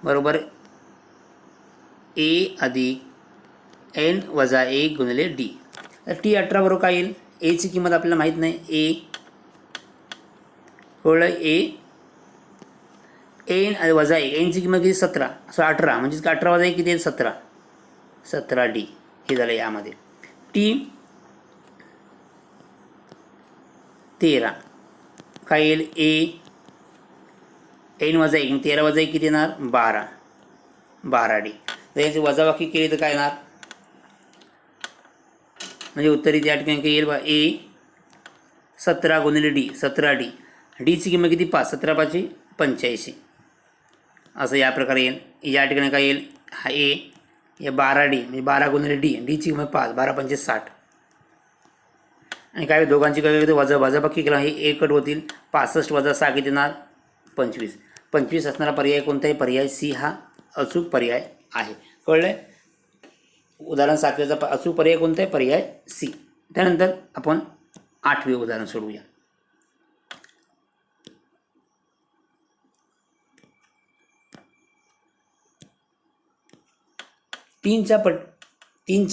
बरोबर ए अधिक n वजा 1 गुणिले डी. तर T18 बरोबर काय येईल एची किंमत आपल्याला माहीत नाही ए कळलं एन वजा 1 एनची किंमत किती 17 असं 18 म्हणजेच 18 वजा 1 किती आहे 17 डी हे झालं. यामध्ये T13 काय येईल एन वजा 1 13 वजा 1 किती येणार 12 डी. जर याची वजाबाकी केली तर काय येणार म्हणजे उत्तर या ठिकाणी काय येईल ए 17 गुणिले डी 17 डी. डीची किंमत किती 5 17 5 85 असं या प्रकारे येईल. या ठिकाणी काय येईल हा ए हे 12 डी म्हणजे 12 गुणिले डी डीची किंमत 5 12 5 60 आणि काय दोघांची काय वजाबाकी केला हे 1 कट होतील 65 वजा 6 किती येणार 25 असणारा पर्याय कोणता आहे पर्याय सी हा अचूक पर्याय आहे. कळलंय. उदाहरण 7वेचा अचूक पर्याय कोणता आहे पर्याय सी. त्यानंतर आपण 8वे उदाहरण सोडवूया. तीनच्या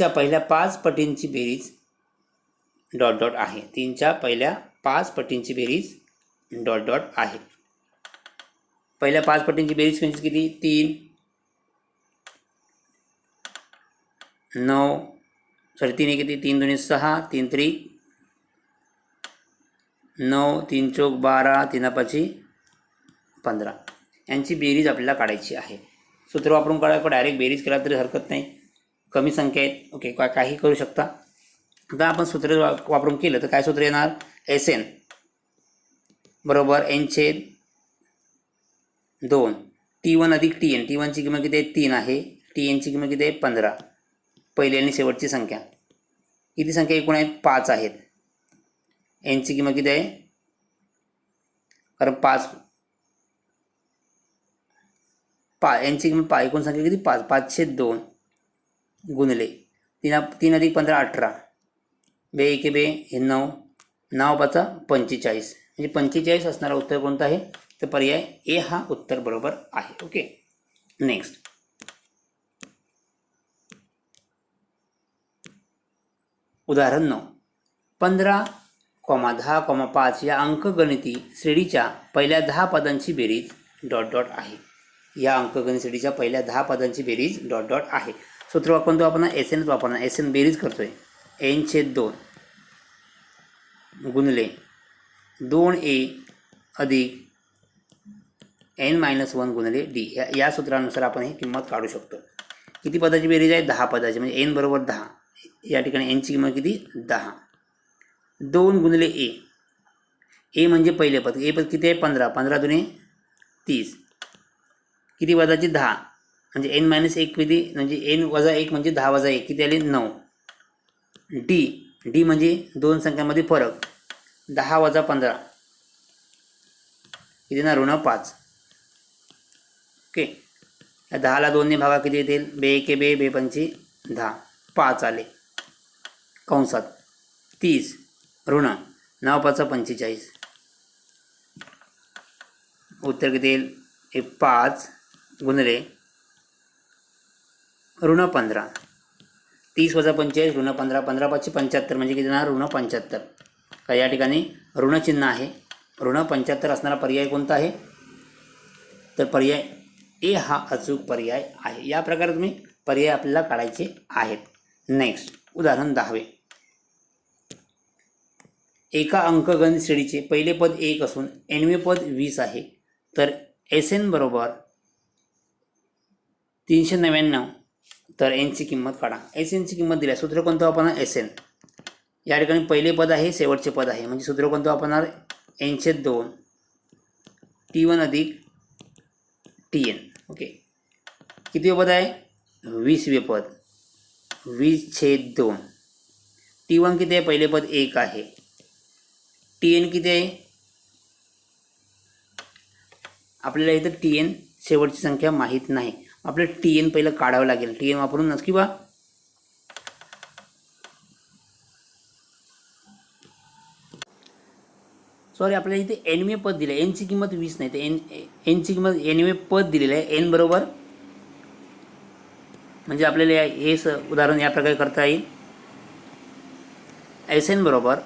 पहिल्या 5 पटींची बेरीज ... आहे. 3च्या पहिल्या 5 पटींची बेरीज ... आहे. पहिल्या 5 पटींची बेरीज म्हणजे किती 3 9 3 किती 3 2 6 3 3 9 3 चौक 12 3 पाची 15 यांची बेरीज आपल्याला काढायची आहे. सूत्र वापरून काढायला डायरेक्ट बेरीज केला तरी हरकत नाही, कमी संख्या आहेत ओके काही करू शकता. आता आपण सूत्र वापरून केलं तर काय सूत्र येणार, एस एन बरोबर एन छेद 2 T1 अधिक TN. T1ची किंमत किती आहे 3 आहे, TNची किंमत किती आहे 15. पहिली आणि शेवटची संख्या किती संख्या एकूण आहेत 5 आहेत. एनची किंमत किती आहे, कारण 5 एनची किंमत एकूण संख्या किती 5 5/2 गुणिले 3 अधिक 15 18 बे एके बे हे 9 9 5 45 म्हणजे 45 असणारा उत्तर कोणतं आहे, तर पर्याय ए हा उत्तर बरोबर आहे. ओके नेक्स्ट उदाहरण 9 15,10,5 या अंकगणिती श्रेणीच्या पहिल्या 10 पदांची बेरीज डॉट डॉट आहे. या अंकगणित श्रेणीच्या पहिल्या 10 पदांची बेरीज डॉट डॉट आहे. सूत्र वापरतो आपण एस एनच वापरणार, एस एन बेरीज करतोय n/2 गुणिले 2a अधिक n-1 गुणिले d. या सूत्रानुसार आपण ही किंमत काढू शकतो. किती पदाची बेरीज आहे 10 पदाची, म्हणजे n बरोबर 10. या ठिकाणी एनची किंमत किती 10. 2 गुणिले ए म्हणजे पहिले पद, ए पद किती आहे 15 15 दुने 30. किती पदाची 10 म्हणजे n-1 किती म्हणजे n-1 म्हणजे 10 - 1 किती आले 9. डी म्हणजे दोन संख्यांमध्ये फरक 10 - 15 किती ना ऋण 5. ओके या 10ला 2ने भागा किती येतील बे एके बे बे पंची 10 5 आले कंसात 30 ऋण 9 5 45 उत्तर किती येईल 5 गुणिले ऋण 15 30 - 45 ऋण 15 15 5 75 म्हणजे किती ना ऋण 75. का या ठिकाणी ऋण चिन्ह आहे, ऋण 75 असणारा पर्याय कोणता आहे, तर पर्याय ए हा अचूक पर्याय आहे. या प्रकारे तुम्ही पर्याय आपल्याला काढायचे आहेत. नेक्स्ट उदाहरण 10. एका अंकगणित श्रेणीचे पहिले पद 1 असून nवे पद 20 आहे, तर एस एन बरोबर 399. तर एनची किंमत काढा. एस एनची किंमत दिली आहे, सूत्र कोणतं वापरणार एस एन. या ठिकाणी पहिले पद आहे शेवटचे पद आहे, म्हणजे सूत्र कोणतं वापरणार n/2 T1 अधिक TN. ओके किती पद आहे 20वे पद 20/2. T1 किती आहे पहिले पद 1 आहे, TN किती आहे आपल्याला इथं TN शेवटची संख्या माहीत नाही, आपल्याला TN पहिलं काढावं लागेल. TN वापरूनच किंवा सॉरी आपल्याला इथे एनवे पद दिलं आहे, एनची किंमत 20 नाही, तर एनची किंमत एनवे पद दिलेलं आहे एन बरोबर, म्हणजे आपल्याला हे उदाहरण या प्रकारे करता येईल. एस एन बरोबर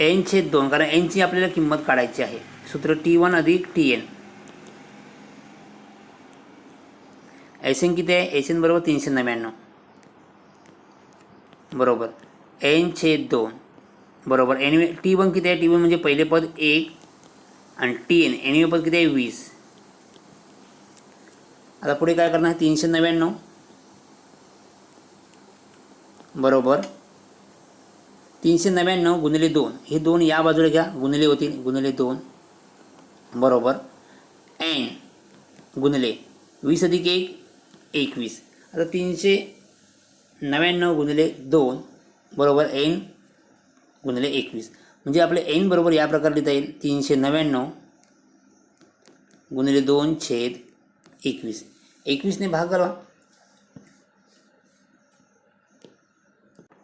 n/2 कारण एनची आपल्याला किंमत काढायची आहे. सूत्र T1 अधिक TN. एस एन किती आहे एस एन बरोबर 399 बरोबर n/2 बरोबर एनवे T1 किती आहे T1 म्हणजे पहिले पद 1 आणि TN एनवे पद किती आहे 20. आता पुढे काय करणार 399 बरोबर 399 गुणिले 2 हे 2 या बाजूला घ्या गुणिले होतील गुणिले 2 बरोबर n गुणिले 20 अधिक 1 21. आता 399 गुणिले 2 बरोबर n गुणिले 21 म्हणजे आपले n बरोबर या प्रकारे लिहिता येईल 399 गुणिले 2/21. 21ने भाग करा,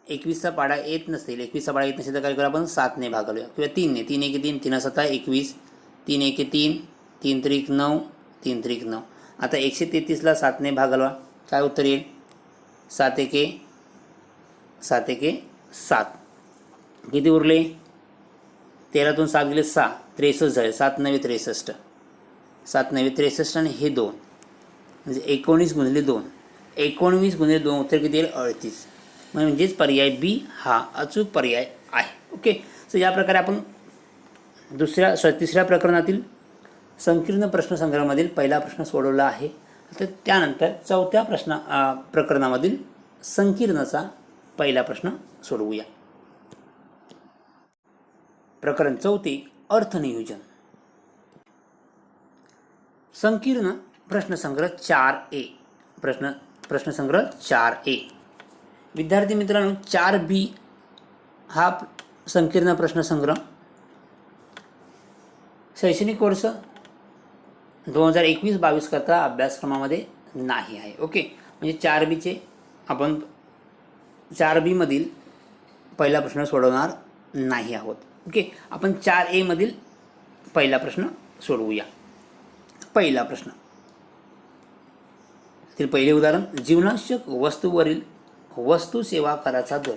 21चा पाडा येत नसेल, 21चा पाडा येत नसेल तर काय करू आपण 7ने भागवूया किंवा 3ने 3 1 3 3 7 21 3 1 3 3 3 9 3 3 9. आता 133ला 7ने भागवा काय उत्तर येईल 7 1 7 1 7 किती उरले 13तून 7 गेले 6 63 झाले 7 9 63 7 9 63 आणि हे 2 म्हणजे 19 गुणिले 2 19 गुणिले 2 उत्तर किती येईल 38. म्हणजेच पर्याय बी हा अचूक पर्याय आहे. ओके सो या प्रकारे आपण तिसऱ्या प्रकरणातील संकीर्ण प्रश्नसंग्रहामधील पहिला प्रश्न सोडवला आहे. तर त्यानंतर चौथ्या प्रकरणामधील संकीर्णचा पहिला प्रश्न सोडवूया. प्रकरण 4 अर्थनियोजन. संकीर्ण प्रश्नसंग्रह 4A. प्रश्नसंग्रह 4A. विद्यार्थी मित्रांनो, 4B हा संकीर्ण प्रश्नसंग्रह शैक्षणिक वर्ष 2021-22 करता अभ्यासक्रमामध्ये नाही आहे. ओके, म्हणजे 4Bचे आपण 4B मधील पहिला प्रश्न सोडवणार नाही आहोत. ओके, आपण 4A मधील पहिला प्रश्न सोडवूया. पहिला प्रश्न ते पहिले उदाहरण, जीवनावश्यक वस्तूवरील वस्तू सेवा कराचा दर.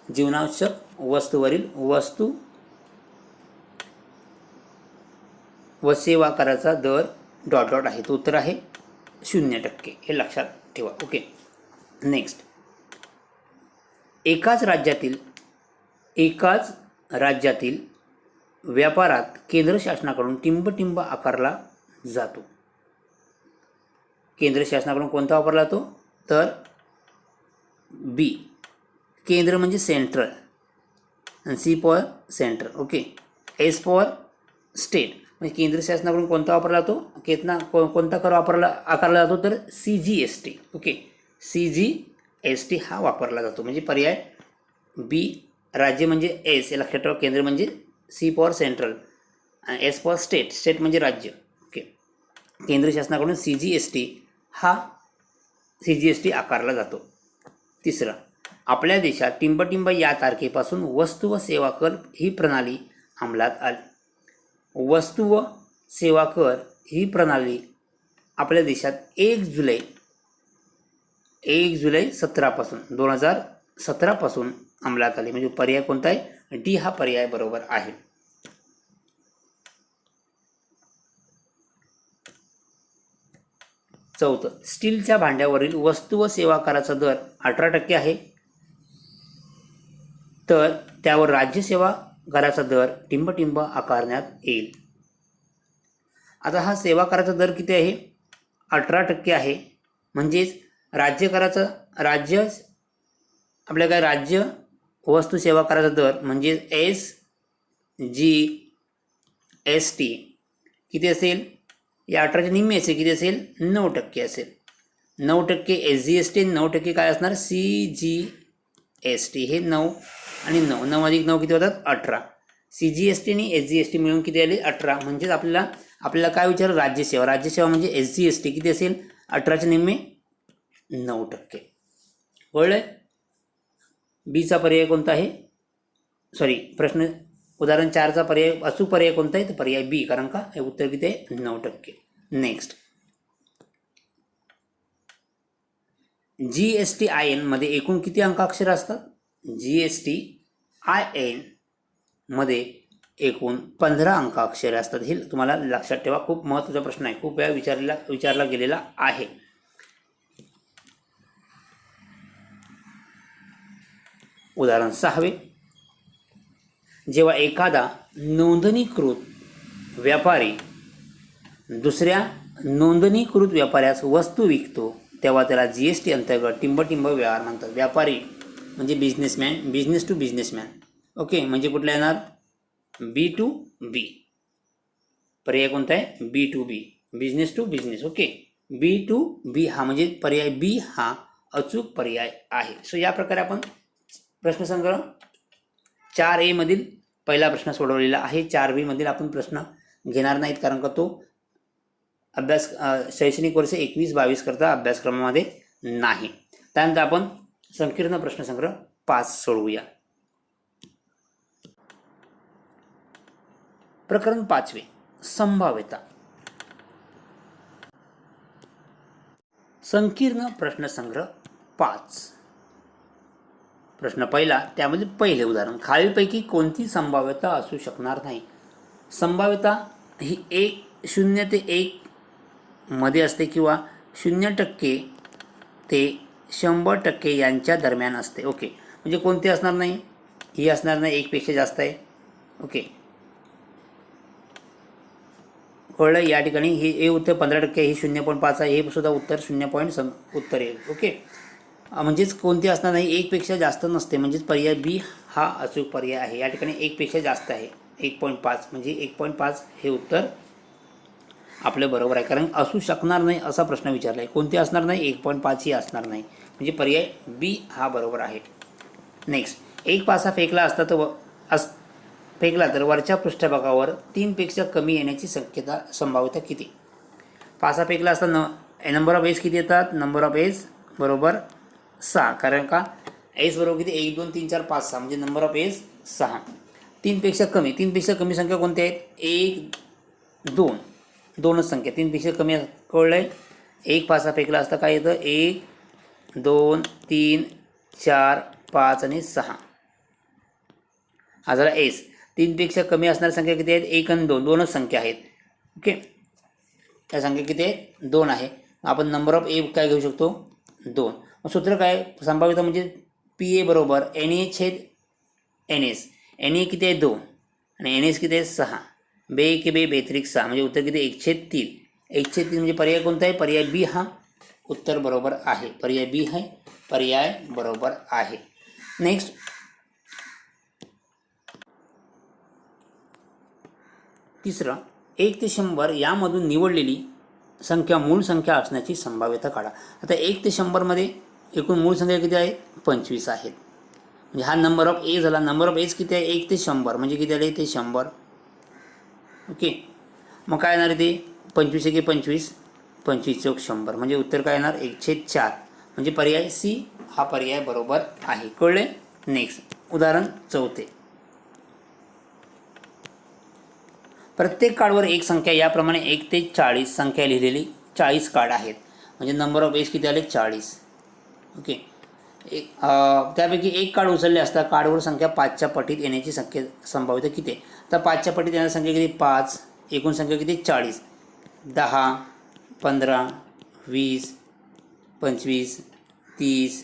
जीवनावश्यक वस्तूवरील वस्तू व सेवा कराचा दर ... आहे. तो उत्तर आहे 0%. हे लक्षात ठेवा. ओके, नेक्स्ट, एकाच राज्यातील व्यापारात केंद्र शासनाकडून टिंब आकारला जातो. केंद्र शासनाकडून कोणता वापरला जातो? तर बी, केंद्र म्हणजे सेंट्रल, आणि c for central. Okay, s for state. म्हणजे केंद्र शासनाकडून कोणता वापरला जातो? कोणता कर आकारला जातो? तर CGST. ओके, CGST हा वापरला जातो. म्हणजे पर्याय बी. राज्य म्हणजे एस, हे लक्षात ठेवा. केंद्र म्हणजे सी फॉर सेंट्रल, आणि एस फॉर स्टेट. स्टेट म्हणजे राज्य. ओके, केंद्र शासनाकडून CGST आकारला जातो. तिसरं, आपल्या देशात टिंब या तारखेपासून वस्तू व सेवा कर ही प्रणाली अंमलात आली. वस्तू व सेवा कर ही प्रणाली आपल्या देशात 1 जुलै 2017 पासून अंमलात आली. म्हणजे पर्याय कोणता आहे? डी हा पर्याय बरोबर आहे. चौथं, स्टीलच्या भांड्यावरील वस्तू व सेवा कराचा दर 18% आहे. तर त्यावर राज्य सेवा कराचा दर टिंब आकारण्यात येईल. आता हा सेवा कराचा दर किती आहे? 18% आहे. म्हणजेच राज्य वस्तू सेवा कराचा दर म्हणजे SGST किती असेल? या 18च्या निम्मे असेल. किती असेल? 9% असेल. 9% SGST, 9% काय असणार? CGST. हे 9 आणि 9 अधिक 9 किती होतात? 18. CGST आणि SGST मिळून किती आले? 18. म्हणजेच आपल्याला काय विचार? राज्यसेवा म्हणजे SGST किती असेल? 18च्या निम्मे 9%. कळलंय? बीचा पर्याय कोणता आहे? उदाहरण 4चा पर्याय अचूक पर्याय कोणता आहे? तर पर्याय बी, कारण का हे उत्तर किती आहे? 9%. नेक्स्ट, GSTIN मध्ये एकूण किती अंकाक्षर असतात? GSTIN मध्ये एकूण 15 अंकाक्षरे असतात. हे तुम्हाला लक्षात ठेवा. खूप महत्त्वाचा प्रश्न आहे. खूप वेळा विचारला गेलेला आहे. उदाहरण 6. जेव्हा एखादा नोंदणीकृत व्यापारी दुसऱ्या नोंदणीकृत व्यापाऱ्यास वस्तू विकतो तेव्हा त्याला GST अंतर्गत टिंब व्यवहार म्हणतात. व्यापारी म्हणजे businessman, business to businessman. Okay, म्हणजे कुठला येणार? B to B. पर्याय कोणता आहे? B to B, business to business. Okay, B to B हा म्हणजे पर्याय बी हा अचूक पर्याय आहे. सो या प्रकारे आपण प्रश्नसंग्रह 4A मधील पहिला प्रश्न सोडवलेला आहे. 4B मधील आपण प्रश्न घेणार नाहीत, कारण का तो शैक्षणिक वर्ष 21-22 करता अभ्यासक्रमामध्ये नाही. त्यानंतर आपण संकीर्ण प्रश्नसंग्रह 5 सोडवूया. प्रकरण 5. संभाव्यता. संकीर्ण प्रश्नसंग्रह 5. प्रश्न पहिला, त्यामध्ये पहिले उदाहरण, खालीलपैकी कोणती संभाव्यता असू शकणार नाही? संभाव्यता ही 0 ते 1 मध्ये असते किंवा 0% ते 100% यांच्या दरम्यान असते. ओके, म्हणजे कोणती असणार नाही? ही असणार नाही, 1 पेक्षा जास्त आहे. ओके, कळलं. या ठिकाणी हे उत्तर 15% हे 0.5 आहे, हे सुद्धा उत्तर 0 उत्तर येईल. ओके, म्हणजेच कोणते असणार नाही, एकपेक्षा जास्त नसते, म्हणजेच पर्याय बी हा अचूक पर्याय आहे. या ठिकाणी एकपेक्षा जास्त आहे, 1.5 म्हणजे 1.5 हे उत्तर आपलं बरोबर आहे. कारण असू शकणार नाही असा प्रश्न विचारला आहे. कोणते असणार नाही, 1.5 ही असणार नाही, म्हणजे पर्याय बी हा बरोबर आहे. नेक्स्ट, एक पासा फेकला असता तर फेकला तर वरच्या पृष्ठभागावर 3 पेक्षा कमी येण्याची संभाव्यता किती. पासा फेकला असता नंबर ऑफ एज किती येतात, नंबर ऑफ एज बरोबर 6, कारण का एस बरोबर किती 1 2 3 4 5 6 म्हणजे नंबर ऑफ एज 6. 3 पेक्षा कमी संख्या कोणत्या आहेत, 1 2 दोनच संख्या, 3 पेक्षा कमी कळलंय. एक पासा फेकला असता काय येतं, 1 2 3 4 5 आणि 6. हा झाला एस. 3 पेक्षा कमी असणाऱ्या संख्या किती आहेत, 1 आणि 2 दोनच संख्या आहेत. ओके, त्या संख्या किती आहेत, 2 आहे. आपण नंबर ऑफ ए काय घेऊ शकतो, 2. मग सूत्र काय, संभाव्यता म्हणजे पी ए बरोबर एन ए छेद एन एस. एन ए किती आहे 2 आणि एन एस किती आहे 6. बे के बे बेत्रिक 6 म्हणजे उत्तर किती 1/3. 1/3 म्हणजे पर्याय कोणता आहे, पर्याय बी हा उत्तर बरोबर आहे. पर्याय बी आहे, पर्याय बरोबर आहे. नेक्स्ट, तिसरं, 1 ते 100 यामधून निवडलेली संख्या मूळ संख्या असण्याची संभाव्यता काढा. आता 1 ते 100मध्ये एकूण मूळ संख्या किती आहेत, 25 आहेत. म्हणजे हा नंबर ऑफ ए झाला. नंबर ऑफ एज किती आहे, 1 ते 100 म्हणजे किती आले ते 100. ओके, मग काय येणार आहे ते 25 1 25, 25 चौक 100 म्हणजे उत्तर काय येणार 1/4 म्हणजे पर्याय सी हा पर्याय बरोबर आहे. कळले. नेक्स्ट, उदाहरण 4. प्रत्येक कार्डवर एक संख्या याप्रमाणे 1 ते 40 संख्या लिहिलेली 40 कार्ड आहेत. म्हणजे नंबर ऑफ एज किती आले 40. ओके, त्यापैकी एक कार्ड उचलले असता कार्डवर संख्या 5च्या पटीत येण्याची संभाव्यता किती आहे. तर 5च्या पटीत येणारी संख्या किती 5, एकूण संख्या किती 40. 10 15 20 25 30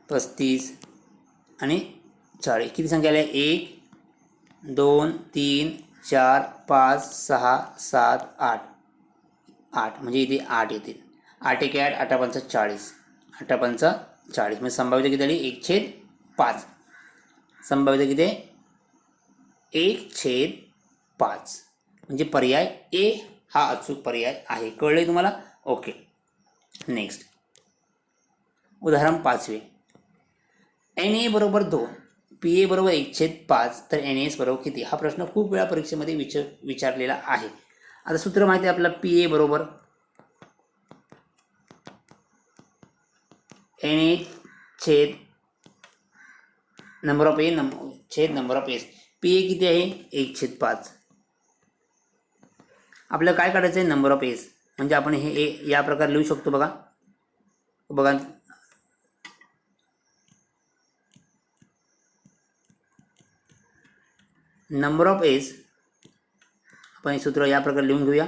35 आणि 40. किती संख्या आल्या 1 2 3 4 5 6 7 8 8 म्हणजे इथे 8 येतील. 8 1 8 8 5 40, 8 5 40 म्हणजे संभाव्यता किती आली 1/5. संभाव्यता किती आहे 1/5 म्हणजे पर्याय ए हा अचूक पर्याय आहे. कळले तुम्हाला. ओके, नेक्स्ट, उदाहरण 5. एन ए बरोबर 2, पी ए बरोबर 1/5 तर एन एस बरोबर किती. हा प्रश्न खूप वेळा परीक्षेमध्ये विचारलेला आहे. आता सूत्र माहिती आहे आपल्याला, पी ए बरोबर एन ए छेद नंबर ऑफ ए छेद number of S. P A किती आहे 1/5. आपल्याला काय काढायचं आहे नंबर ऑफ एस. म्हणजे आपण हे ए या प्रकारे लिहू शकतो. बघा नंबर ऑफ एस, आपण हे सूत्र या प्रकारे लिहून घेऊया.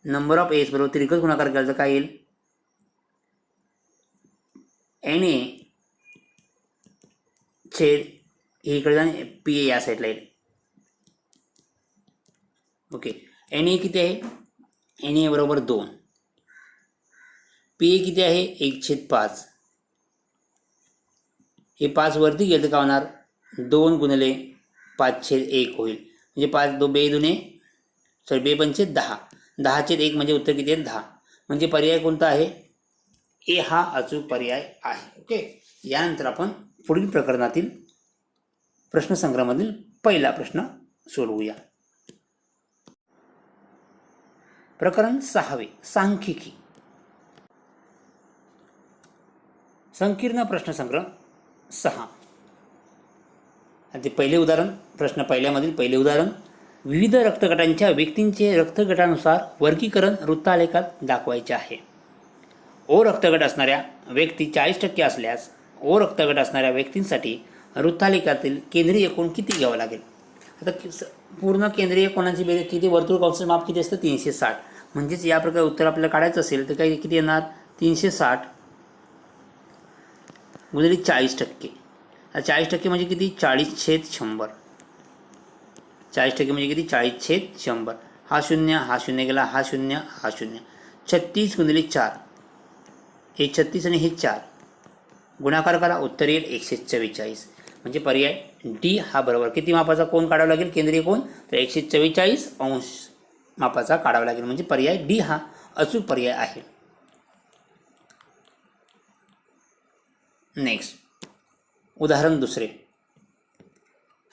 नंबर ऑफ एस बरोबर तिरकस गुणाकार केला तर काय येईल, एन ए छेद हे इकडे जाणे पी ए या साईडला येईल. ओके, एन ए किती आहे, एन ए बरोबर 2, पी ए किती आहे 1/5. हे 5 वरती गेलं का होणार 2 गुणिले 5/1 होईल. म्हणजे 5 2 बे दुने बे 5 10, 10/1 म्हणजे उत्तर किती आहे 10. म्हणजे पर्याय कोणता आहे, ए हा अचूक पर्याय आहे. ओके, यानंतर आपण पुढील प्रकरणातील प्रश्नसंग्रहामधील पहिला प्रश्न सोडवूया. प्रकरण 6, सांख्यिकी. संकीर्ण प्रश्नसंग्रह 6. ते पहिले उदाहरण, प्रश्न पहिल्यामधील पहिले उदाहरण, विविध रक्तगटांच्या व्यक्तींचे रक्तगटानुसार वर्गीकरण वृत्तालेखात दाखवायचे आहे. ओ रक्तगट असणाऱ्या व्यक्ती 40% असल्यास ओ रक्तगट असणाऱ्या व्यक्तींसाठी वृत्तालेखातील केंद्रीय कोन किती घ्यावं लागेल. आता पूर्ण केंद्रीय कोणाची बेरीज किती, वर्तुळ कंसाचे माप किती असतं 360. म्हणजेच या प्रकारे उत्तर आपल्याला काढायचं असेल तर काही किती येणार 360 गुणिले 40%. 40% म्हणजे किती 40/100. 40% म्हणजे किती 40/100. हा शून्य गेला, हा शून्य. 36 गुणिले 4, हे 36 आणि हे 4 गुणाकार करा, उत्तर येईल 144. म्हणजे पर्याय डी हा बरोबर. किती मापाचा कोन काढावा लागेल केंद्रीय कोन? तर 144 अंश मापाचा काढावा लागेल. म्हणजे पर्याय डी हा अचूक पर्याय आहे. नेक्स्ट उदाहरण दुसरे.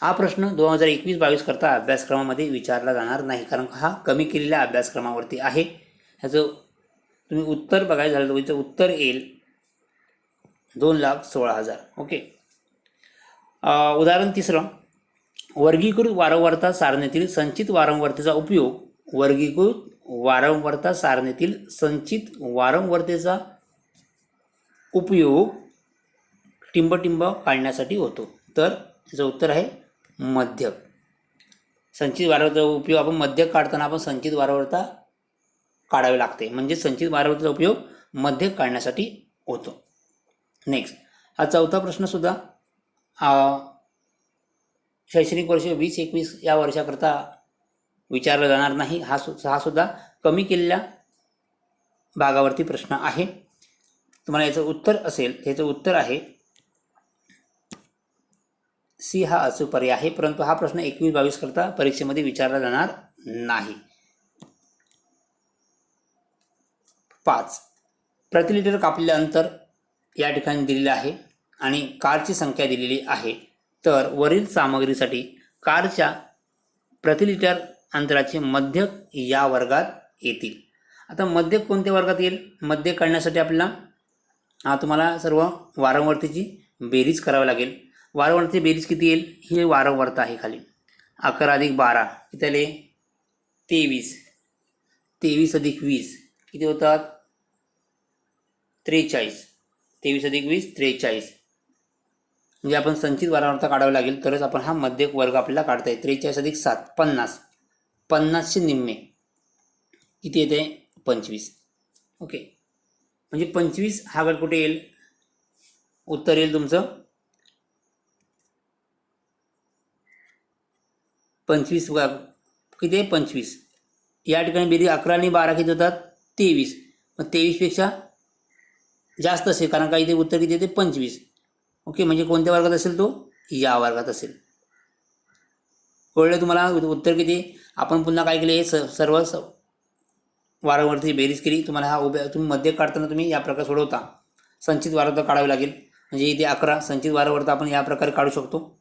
हा प्रश्न 2021-22 करता अभ्यासक्रमामध्ये विचारला जाणार नाही, कारण हा कमी केलेल्या अभ्यासक्रमावरती आहे. ह्याचं तुम्ही उत्तर बघायचं झालं तर याचं उत्तर येईल 2,16,000. ओके. उदाहरण तिसरं. वर्गीकृत वारंवारता सारणीतील संचित वारंवारतेचा उपयोग वर्गीकृत वारंवारता सारणीतील संचित वारंवारतेचा उपयोग टिंबटिंब काढण्यासाठी होतो. तर याचं उत्तर आहे मध्यक. संचित वारंवारतेचा उपयोग आपण मध्यक काढताना आपण संचित वारंवारता काढावी लागते, म्हणजे संचित वारंवारतेचा उपयोग मध्यक काढण्यासाठी होतो. नेक्स्ट हा चौथा प्रश्न सुद्धा शैक्षणिक वर्ष 2021 या वर्षाकरता विचारला जाणार नाही. हा सुद्धा कमी केलेल्या भागावरती प्रश्न आहे. तुम्हाला याचं उत्तर असेल, याचं उत्तर आहे सी हा अचूक पर्याय आहे. परंतु हा प्रश्न 21-22 करता परीक्षेमध्ये विचारला जाणार नाही. 5 प्रति लिटर कापलेले अंतर या ठिकाणी दिलेले आहे आणि कारची संख्या दिलेली आहे. तर वरील सामग्रीसाठी कारच्या प्रति लिटर अंतराचे मध्यक या वर्गात येतील. आता मध्यक कोणत्या वर्गात येईल? मध्यक काढण्यासाठी आपल्याला तुम्हाला सर्व वारंवारतेची बेरीज करावी लागेल. वारंवारतेची बेरीज किती येईल? ही वारंवारता आहे खाली. 11 + 12 किती आले? 23. 23 + 20 किती होतात? 43. 23 + 20 43. म्हणजे आपण संचित वारंवारता काढावी लागेल तरच आपण हा मध्यक वर्ग आपल्याला काढता येईल. 43 + 7 50. 50चे निम्मे किती येते? 25. ओके. म्हणजे 25 हा गट कुठे येईल? उत्तर येईल तुमचं 25. किती आहे? 25. या ठिकाणी बेरीज 11 आणि 12 किती होतात? 23. मग 23पेक्षा जास्त असेल, कारण का इथे उत्तर किती येते? 25. ओके. म्हणजे कोणत्या वर्गात असेल तो? या वर्गात असेल. कळलं तुम्हाला उत्तर किती? आपण पुन्हा काय केले? हे सर्व वारंवारतेची बेरीज केली. तुम्हाला हा तुम्ही मध्य काढताना तुम्ही या प्रकारे सोडवता. संचित वारंवारता काढावी लागेल. म्हणजे इथे 11 संचित वारंवारता आपण या प्रकारे काढू शकतो.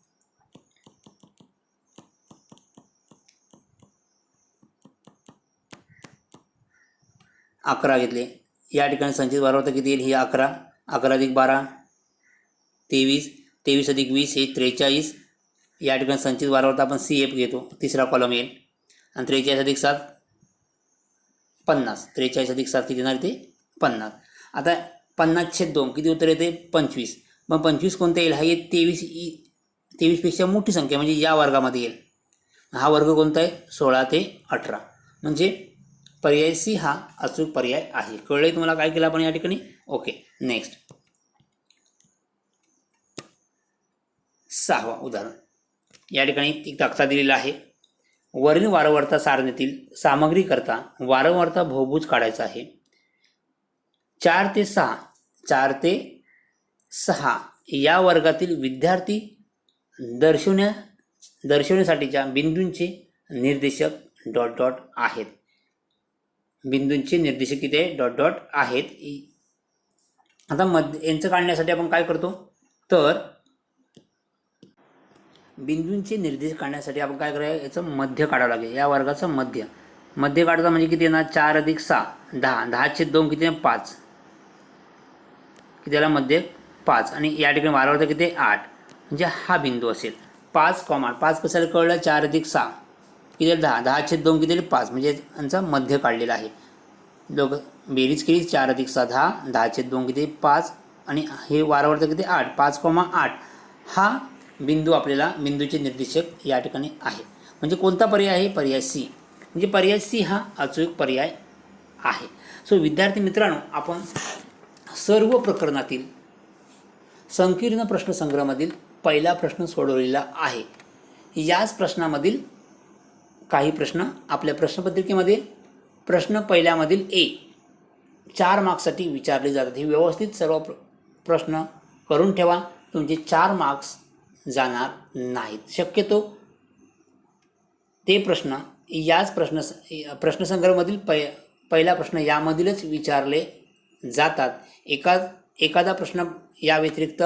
11 घेतले. या ठिकाणी संचित वारंवारता किती येईल? ही 11. 11 + 12 23. 23 + 20 हे 43. या ठिकाणी संचित वारंवारता आपण CF घेतो, तिसरा कॉलम येईल. आणि 43 + 7 50. 43 + 7 किती येणार? ते 50. आता 50/2 किती उत्तर येते? 25. मग 25 कोणता येईल? हा 23पेक्षा मोठी संख्या म्हणजे या वर्गामध्ये येईल. हा वर्ग कोणता आहे? 16 ते 18. म्हणजे पर्याय सी हा अचूक पर्याय आहे. कळले तुम्हाला काय केलं आपण या ठिकाणी? ओके. नेक्स्ट 6वा उदाहरण. या ठिकाणी एक तक्ता दिलेला आहे. वरील वारंवारता सारणीतील सामग्री करता वारंवारता बहुभुज काढायचा आहे. 4 ते 6 या वर्गातील विद्यार्थी दर्शवण्यासाठीच्या बिंदूंचे निर्देशक ... आहेत. बिंदूंचे निर्देशक किती आहे? ... आहेत. आता यांचं काढण्यासाठी आपण काय करतो? तर बिंदूंचे निर्देश काढण्यासाठी आपण काय करायचं? याचं मध्य काढावं लागेल. या वर्गाचं मध्य काढता म्हणजे किती येणार? 4 + 6 10. 10/2 किती आहे? 5. किती याला मध्य? 5. आणि या ठिकाणी वारंवारता किती आहे? 8. म्हणजे हा बिंदू असेल. 5,8. 5 कशाला कळलं? 4 + 6 किती आहे? 10. 10/2 किती आहे? 5. म्हणजे यांचा मध्य काढलेला आहे. दोघं बेरीज केली. 4 + 6 10. 10/2 किती? 5. आणि हे वारंवारता किती? 8. 5,8. हा बिंदू आपल्याला बिंदूचे निर्देशक या ठिकाणी आहे. म्हणजे कोणता पर्याय आहे? पर्याय सी. म्हणजे पर्याय सी हा अचूक पर्याय आहे. सो विद्यार्थी मित्रांनो, आपण सर्व प्रकरणातील संकीर्ण प्रश्नसंग्रहामधील पहिला प्रश्न सोडवलेला आहे. याच प्रश्नामधील काही प्रश्न आपल्या प्रश्नपत्रिकेमध्ये प्रश्न पहिल्यामधील ए 4 मार्क्ससाठी विचारले जातात. हे व्यवस्थित सर्व प्रश्न करून ठेवा, तुमचे 4 मार्क्स जाणार नाहीत. शक्यतो ते प्रश्न याच प्रश्नसंग्रहामधील पहिला प्रश्न यामधीलच विचारले जातात. एखादा प्रश्न या व्यतिरिक्त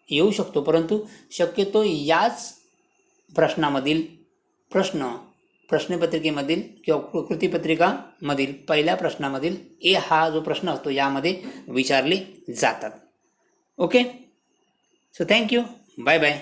येऊ शकतो, परंतु शक्यतो याच प्रश्नामधील प्रश्नपत्रिकेमधील किंवा कृतीपत्रिकामधील पहिल्या प्रश्नामधील ए हा जो प्रश्न असतो यामध्ये विचारले जातात. Okay, so thank you, bye bye.